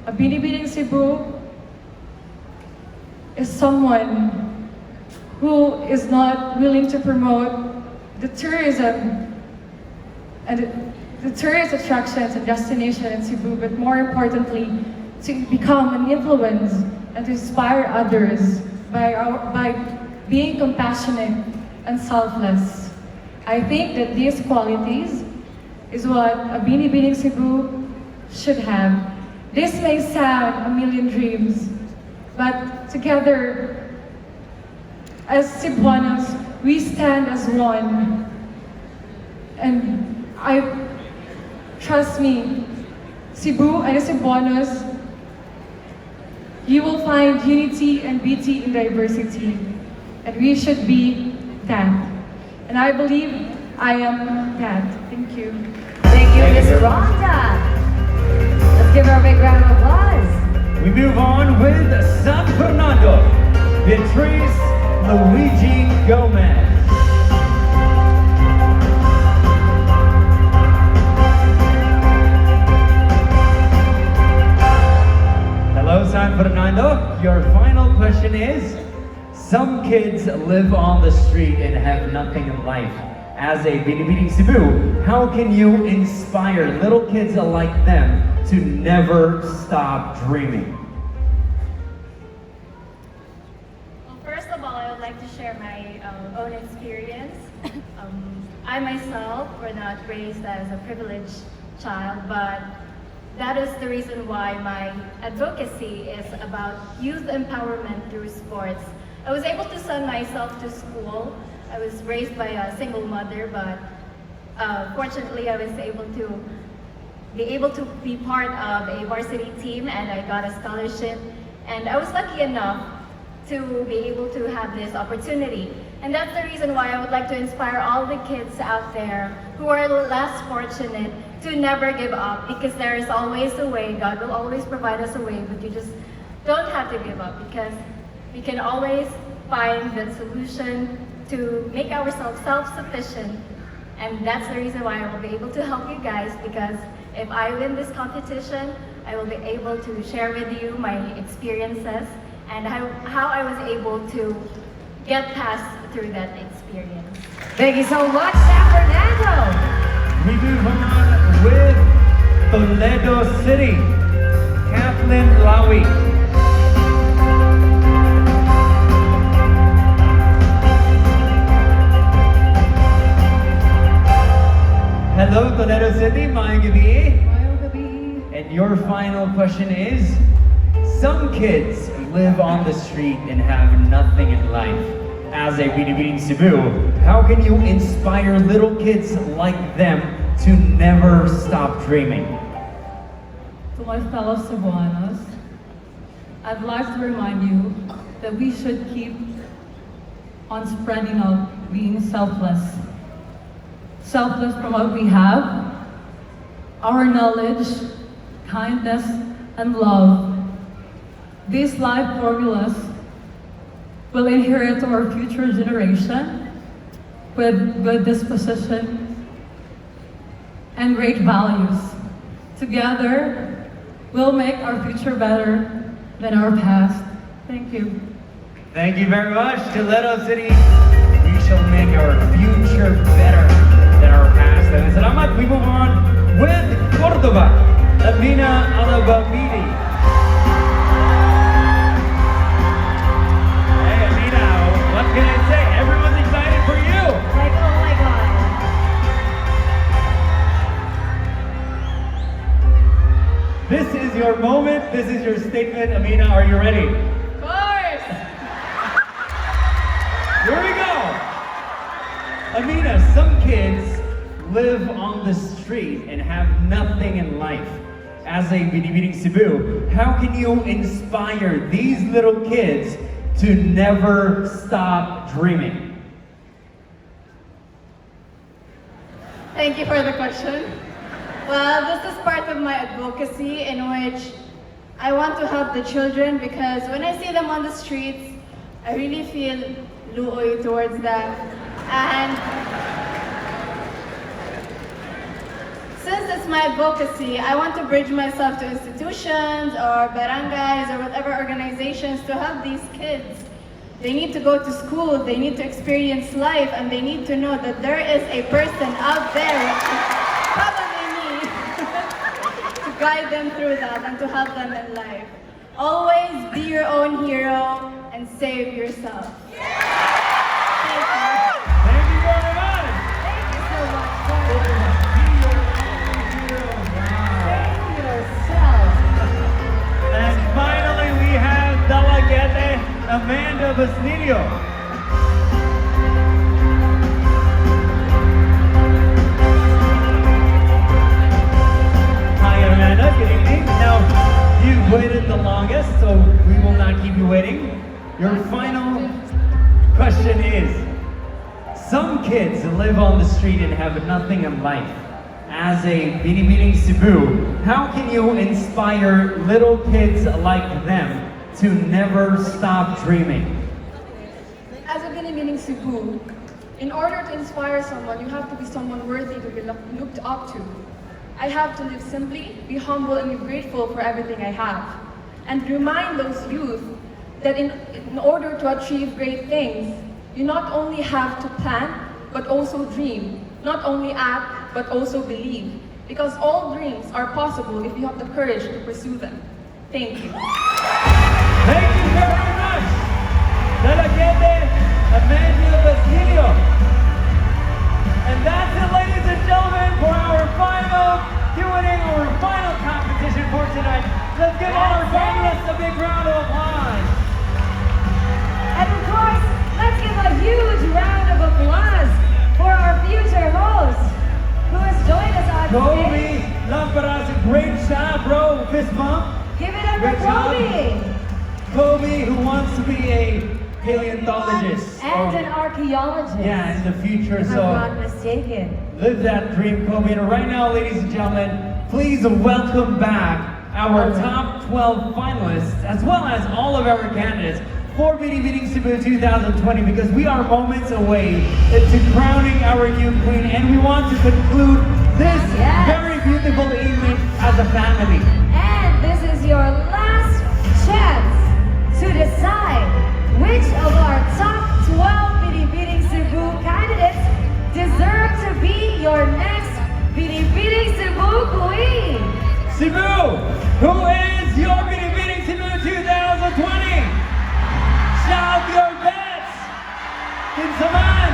A Binibining Cebu is someone who is not willing to promote the tourism and the tourist attractions and destinations in Cebu, but more importantly, to become an influence and to inspire others by being compassionate and selfless. I think that these qualities is what a Binibining Cebu should have. This may sound a million dreams, but together, as Cebuanos, we stand as one. And trust me, Cebu and Cebuanos, you will find unity and beauty in diversity. And we should be that. And I believe I am that. Thank you. Thank you, Miss Rhonda. Let's give her a big round of applause. We move on with San Fernando, Beatrice Luigi Gomez. Hello, San Fernando. Your final question is, some kids live on the street and have nothing in life. As a Binibining Cebu, how can you inspire little kids like them to never stop dreaming? Well, first of all, I would like to share my own experience. I myself were not raised as a privileged child, but that is the reason why my advocacy is about youth empowerment through sports. I was able to send myself to school. I was raised by a single mother, but fortunately I was able to be part of a varsity team, and I got a scholarship. And I was lucky enough to be able to have this opportunity And that's the reason why I would like to inspire all the kids out there who are less fortunate to never give up, because there is always a way. God will always provide us a way, but you just don't have to give up, because we can always find the solution to make ourselves self-sufficient. And that's the reason why I will be able to help you guys, because if I win this competition, I will be able to share with you my experiences and how I was able to get past through that experience. Thank you so much, San Fernando. We move on with Toledo City, Kathleen Lawi. Hello, Toledo City, Mayong gabi. And your final question is, some kids live on the street and have nothing in life. As a Binibining Cebu, how can you inspire little kids like them to never stop dreaming? To my fellow Cebuanos, I'd like to remind you that we should keep on spreading out being selfless. Selfless from what we have, our knowledge, kindness, and love. These life formulas will inherit to our future generation with good disposition and great values. Together, we'll make our future better than our past. Thank you. Thank you very much, Toledo City. We shall make our future better than our past. And salamat, we move on with Cordova, Amina Alababidi. What can I say? Everyone's excited for you! Like, oh my God. This is your moment. This is your statement. Amina, are you ready? Of course! Here we go! Amina, some kids live on the street and have nothing in life. As a Binibining Cebu, how can you inspire these little kids to never stop dreaming? Thank you for the question. Well, this is part of my advocacy in which I want to help the children, because when I see them on the streets, I really feel luoy towards them. And since it's my advocacy, I want to bridge myself to institutions or barangays or whatever organizations to help these kids. They need to go to school, they need to experience life, and they need to know that there is a person out there, which is probably me, to guide them through that and to help them in life. Always be your own hero and save yourself. Thank you. Thank you very much. Thank you so much. Save yourself. And finally, we have Dalagete Amanda Basnilio. Hi, Amanda. Good evening. Now, you've waited the longest, so we will not keep you waiting. Your final question is, some kids live on the street and have nothing in life. As a Binibining Cebu, how can you inspire little kids like them to never stop dreaming? As a Binibining Cebu, in order to inspire someone, you have to be someone worthy to be looked up to. I have to live simply, be humble, and be grateful for everything I have. And remind those youth that in order to achieve great things, you not only have to plan, but also dream. Not only act, but also believe. Because all dreams are possible if you have the courage to pursue them. Thank you. Thank you very much, Delegate Amanda Basnilio. And that's it, ladies and gentlemen, for our final Q&A, our final competition for tonight. Let's give all our finalists a big round of applause. And of course, let's give a huge round of applause for our future host, who has joined us on Kobe stage. Lamparas, great job, bro. Fist bump. Give it up for Great job. Kobe. Kobe, who wants to be a paleontologist. And an archaeologist. Yeah, in the future. If So I'm not mistaken. live that dream, Kobe. And right now, ladies and gentlemen, please welcome back our top 12 finalists, as well as all of our candidates for Binibining Cebu 2020, because we are moments away to crowning our new queen, and we want to conclude this very beautiful evening as a family. And this is your last chance to decide which of our top 12 Binibining Cebu candidates deserve to be your next Binibining Cebu queen. Cebu, who is your Binibining Cebu 2020? Shout your bets! Kinsaman!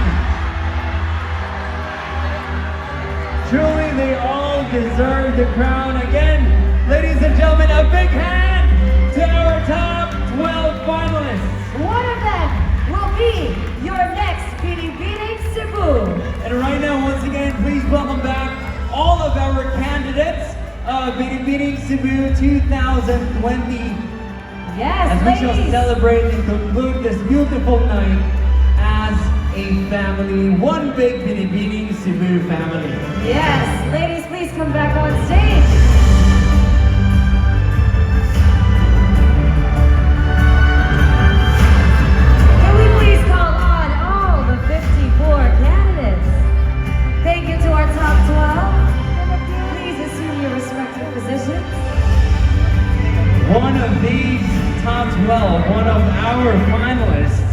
Truly, they all deserve the crown. Again, ladies and gentlemen, a big hand to our top 12 finalists. One of them will be your next Binibining Cebu. And right now, once again, please welcome back all of our candidates of Binibining Cebu 2020. Yes, as we shall celebrate and conclude this beautiful night as a family, one big Binibining Cebu family. Yes, ladies, please come back on stage. Can we please call on all the 54 candidates? Thank you to our top 12. Please assume your respective positions. One of these top 12, one of our finalists,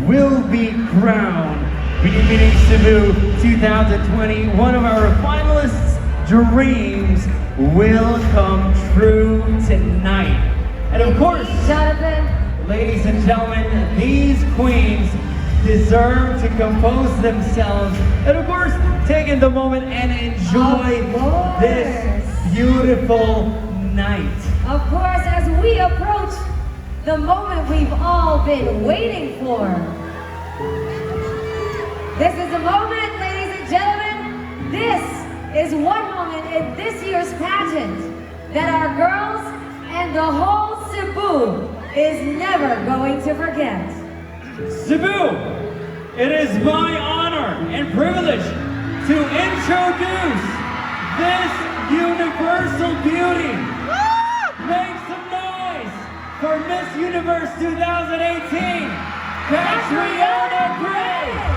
will be crowned Binibining Cebu 2020. One of our finalists' dreams will come true tonight. And of course, Jonathan, ladies and gentlemen, these queens deserve to compose themselves and of course take in the moment and enjoy this beautiful night. of course, as we approach the moment we've all been waiting for. This is the moment, ladies and gentlemen. This is one moment in this year's pageant that our girls and the whole Cebu is never going to forget. Cebu, it is my honor and privilege to introduce this universal beauty. Make some noise for Miss Universe 2018, Catriona Gray.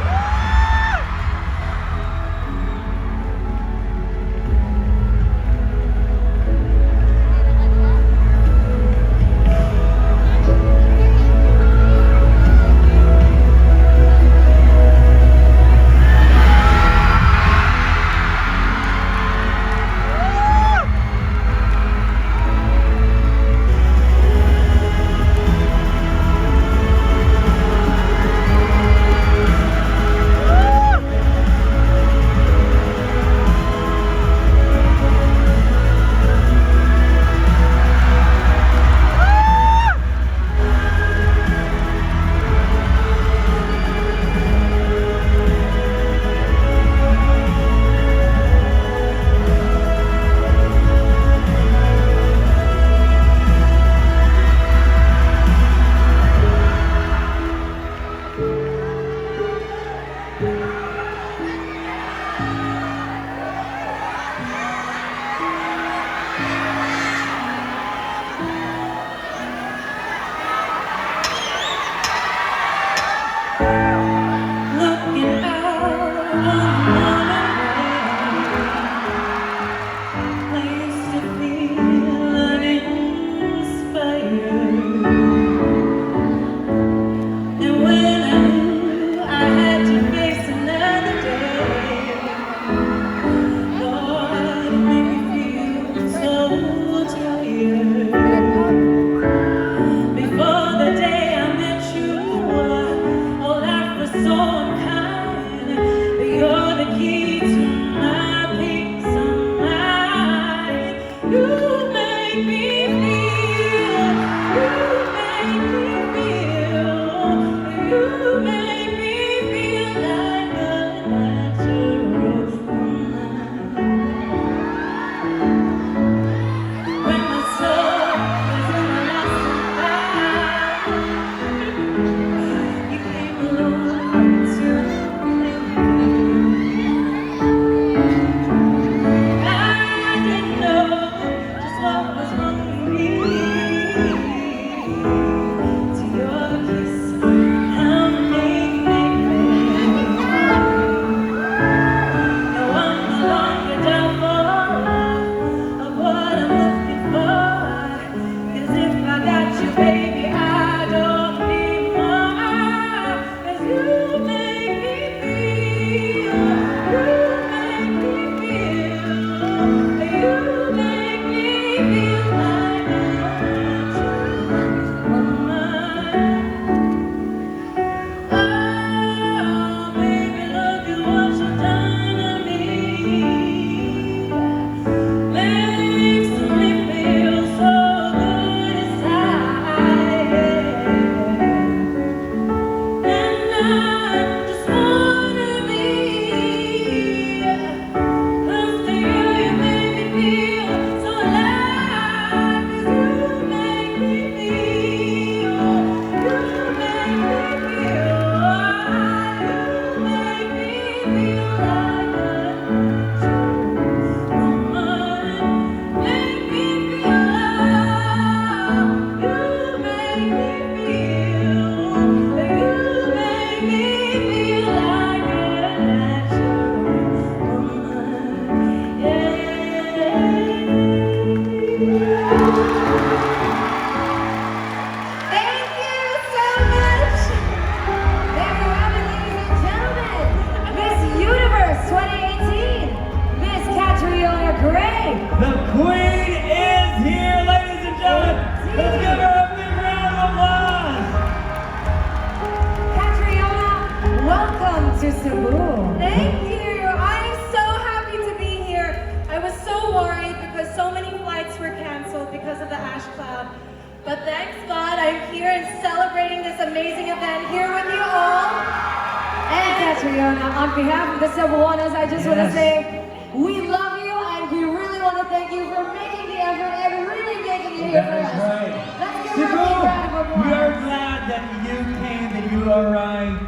Catriona. On behalf of the Cebuanos, I just want to Yes. say we love you and we really want to thank you for making the effort and really making it here for That us. is right. Let's give Cebu, her a big round of applause. we are glad that you came, that you arrived.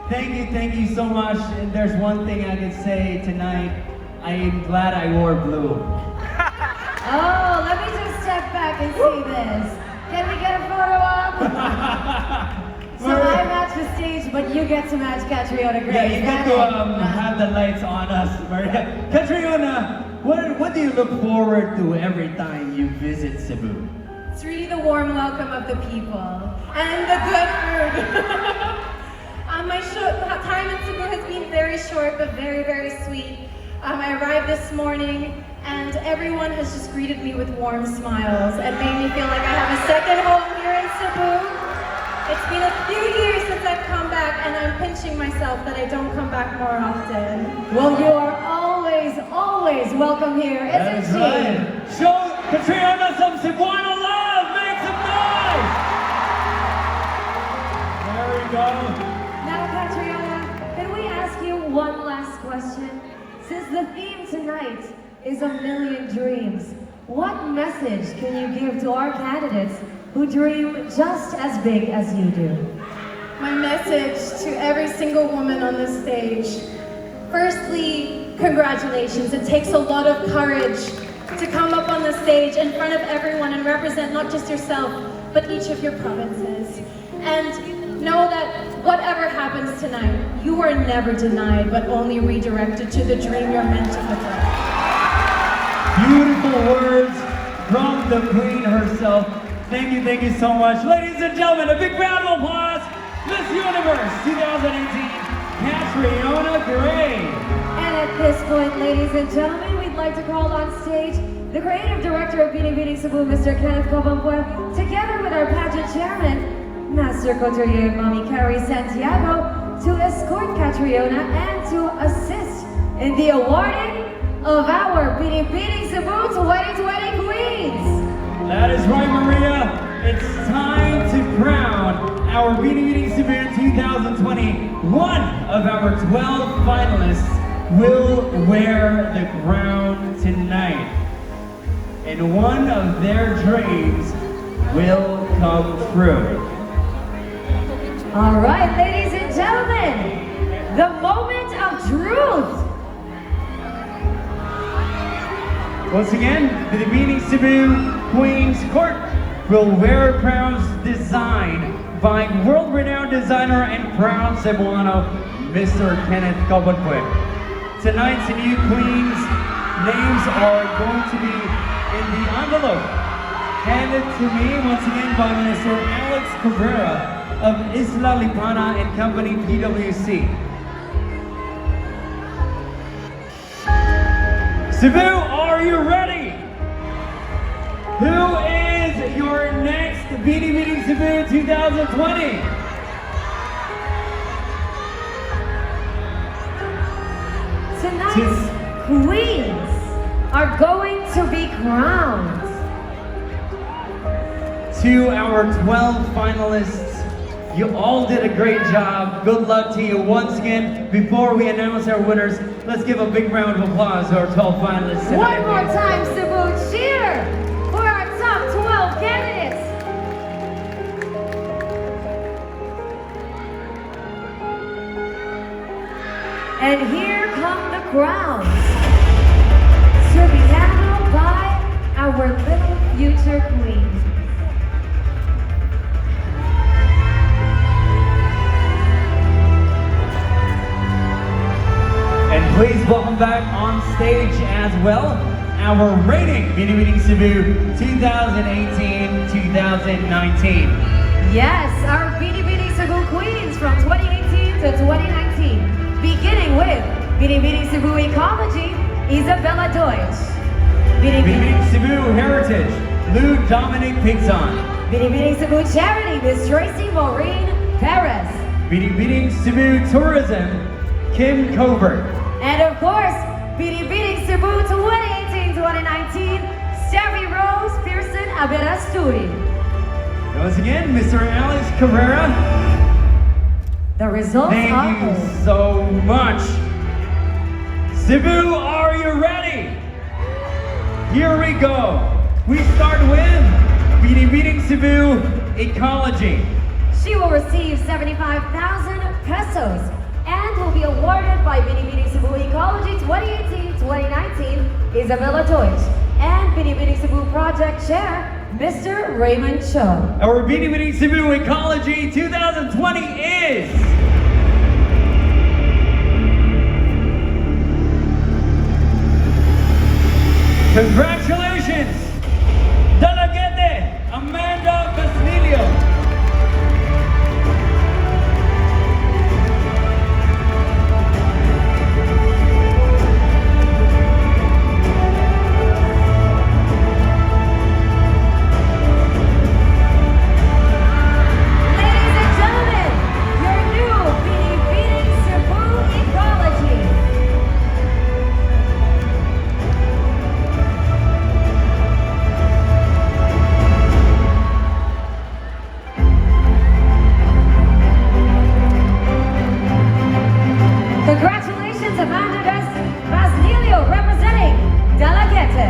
Thank you so much. And there's one thing I can say tonight. I am glad I wore blue. Oh, let me just step back and see this. Can we get a photo op? So I match the stage, but you get to match Catriona Gray. Yeah, you Is get that to it? have the lights on us, Maria. Catriona, what do you look forward to every time you visit Cebu? It's really the warm welcome of the people and the good food. My time in Cebu has been very short but very, very sweet. I arrived this morning and everyone has just greeted me with warm smiles and made me feel like I have a second home here in Cebu. It's been a few years since I've come back and I'm pinching myself that I don't come back more often. Well, you are always, always welcome here, isn't That's she? right. Show Catriona some Cebuano love! Make some noise! There we go. Now, Catriona, can we ask you one last question? Since the theme tonight is a million dreams, what message can you give to our candidates who dream just as big as you do? My message to every single woman on this stage. Firstly, congratulations. It takes a lot of courage to come up on the stage in front of everyone and represent not just yourself, but each of your provinces. And know that whatever happens tonight, you are never denied, but only redirected to the dream you're meant to fulfill. Beautiful words from the queen herself. Thank you so much. Ladies and gentlemen, a big round of applause. Miss Universe 2018, Catriona Gray. And at this point, ladies and gentlemen, we'd like to call on stage the creative director of Binibining Cebu, Mr. Kenneth Cobampuel, together with our pageant chairman, Master Couturier Mommy Cary Santiago, to escort Catriona and to assist in the awarding of our Binibining Cebu 2020 Queens. That is right, Maria. It's time to crown our Binibining Cebu 2020. One of our 12 finalists will wear the crown tonight. And one of their dreams will come true. All right, ladies and gentlemen, the moment of truth. Once again, the Binibining Cebu Queen's Court will wear crowns designed by world-renowned designer and proud Cebuano, Mr. Kenneth Cobampuel. Tonight's new queens' names are going to be in the envelope handed to me once again by Mr. Alex Cabrera of Isla Lipana and Company PwC. Cebu, are you ready? Who is your next Binibining Cebu 2020? Tonight's queens are going to be crowned. To our 12 finalists, you all did a great job. Good luck to you. Once again, before we announce our winners, let's give a big round of applause to our 12 finalists tonight. One more time, Cebu, cheer for our top 12 candidates. And here come the crowns to be handled by our little future queen. And please welcome back on stage as well, our reigning Binibining Cebu 2018-2019. Yes, our Binibining Cebu queens from 2018 to 2019. Beginning with Binibining Cebu Ecology, Isabella Deutsch. Binibining Cebu Heritage, Lou Dominic Pigson. Binibining Cebu Charity, Miss Tracy Maureen Perez. Binibining Cebu Tourism, Kim Covert. And of course, Binibining Cebu 2018-2019, Steffi Rose Pearson Aberasturi. And once again, Mr. Alex Cabrera. The results Thank you are... so much. Cebu, are you ready? Here we go. We start with Binibining Cebu Ecology. She will receive 75,000 pesos and will be awarded by Binibining Cebu Ecology 2018-2019 Isabella Deutsch and Binibining Cebu Project Chair Mr. Raymond Cho. Our Binibining Cebu Ecology 2020 is... Congratulations! Dalagete Amanda Basilio. Congratulations, Amanda Basilio, representing Dalagete.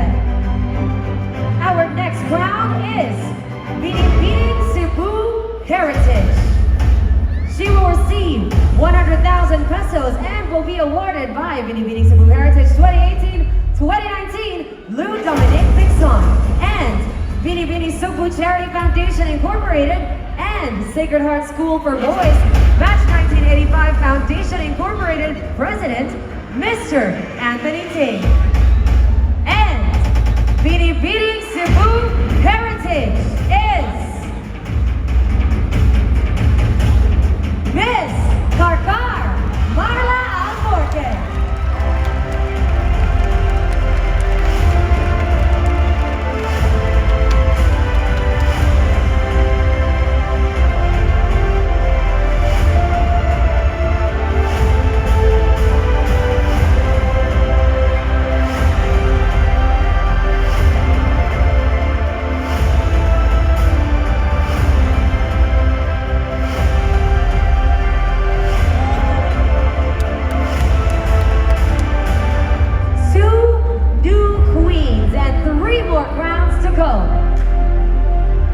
Our next crown is Binibining Cebu Heritage. She will receive 100,000 pesos and will be awarded by Binibining Cebu Heritage 2018-2019 Lou Dominic Pixon and Binibining Cebu Charity Foundation Incorporated and Sacred Heart School for Boys Batch 1985 Foundation Incorporated President Mr. Anthony Ting. And Binibining Cebu Heritage is Miss Carcar Marla Alforque.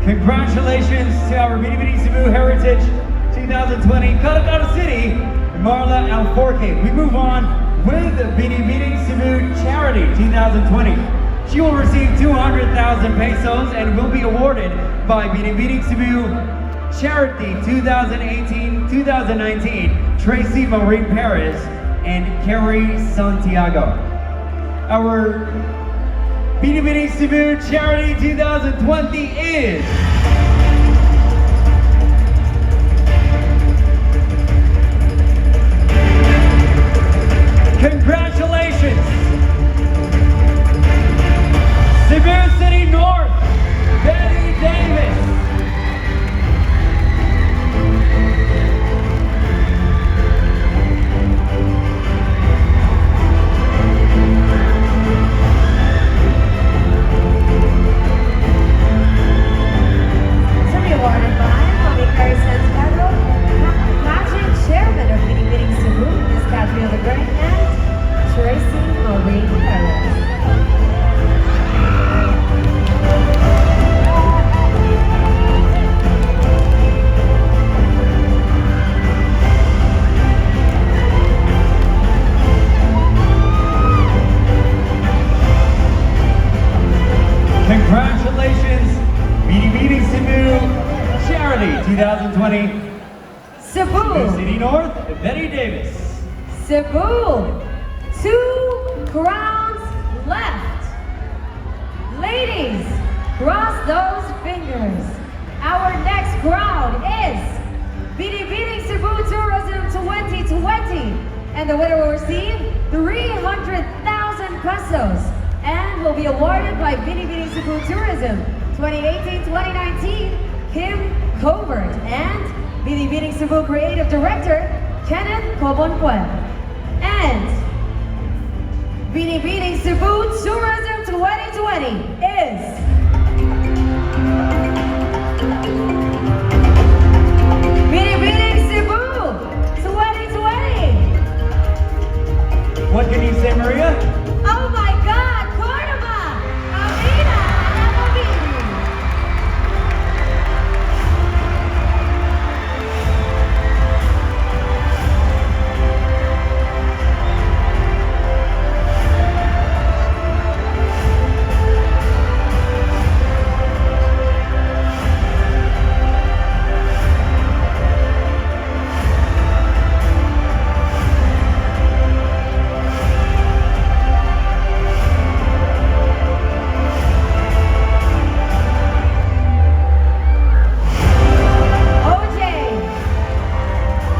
Congratulations to our Binibining Cebu Heritage 2020 Calacata City, Marla Alforque. We move on with Binibining Cebu Charity 2020. She will receive 200,000 pesos and will be awarded by Binibining Cebu Charity 2018-2019 Tracy Maureen Perez and Cary Santiago. Our Binibining Cebu Charity 2020 is... Congratulations! Cebu City North, Betty Davis. Awarded by Cary Santiago, Pageant Chairman of Binibining Cebu, Ms. Catriona and Tracy Maureen Perez. Congratulations, Binibining Cebu Charity 2020. Cebu City North, Betty Davis. Cebu, 2 crowns left. Ladies, cross those fingers. Our next crown is Binibining Cebu Tourism 2020. And the winner will receive 300,000 pesos and will be awarded by Binibining Cebu Tourism 2018-2019 Kim Covert and Binibining Cebu Creative Director Kenneth Cobonpuel. And Binibining Cebu Tourism 2020 is Binibining Cebu What can you say, Maria? Oh my God, Córdoba! Amina Anababini.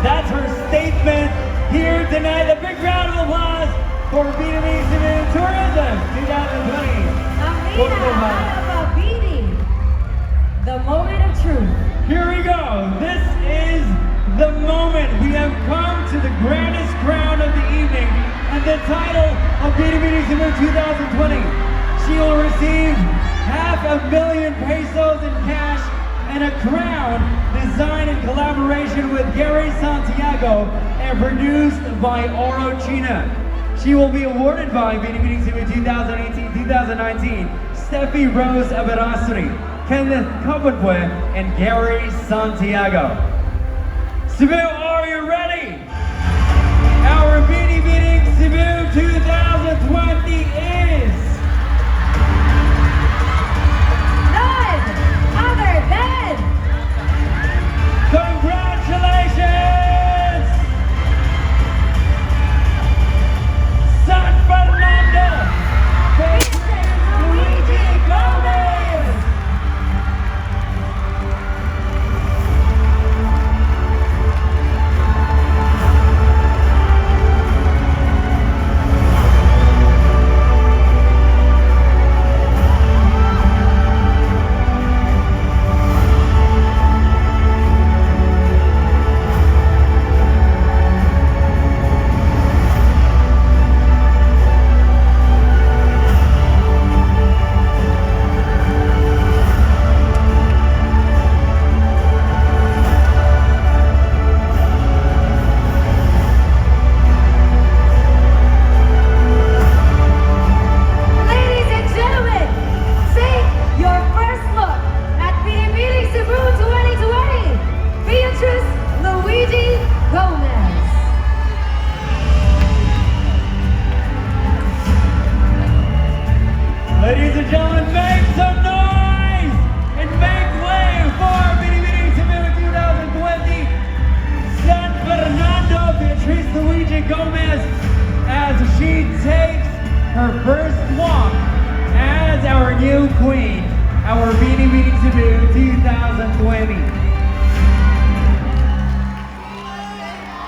That's her statement here tonight. A big round of applause for Binibining Cebu Tourism 2020. Amina Anababini. The moment of truth. Here we go. This is the moment. We have come to the grandest crown of the evening and the title of Binibining Cebu 2020. She will receive $500,000 pesos in cash and a crown designed in collaboration with Cary, Santiago and produced by Oro China. She will be awarded by Binibining Cebu 2018-2019 Steffi Rose Aberasri, Kenneth Kabunpue, and Cary Santiago. Cebu, are you ready? Our Binibining Cebu 2020 is none other than congratulations! San Fernando! Beatrice Luigi Gomez! Ladies and gentlemen, take your first look at Binibining Cebu 2020, Beatrice Luigi Gomez. Ladies and gentlemen, make some noise and make way for Binibining Cebu 2020 San Fernando Beatrice Luigi Gomez as she takes her first walk as our new queen, our Binibining Cebu 2020.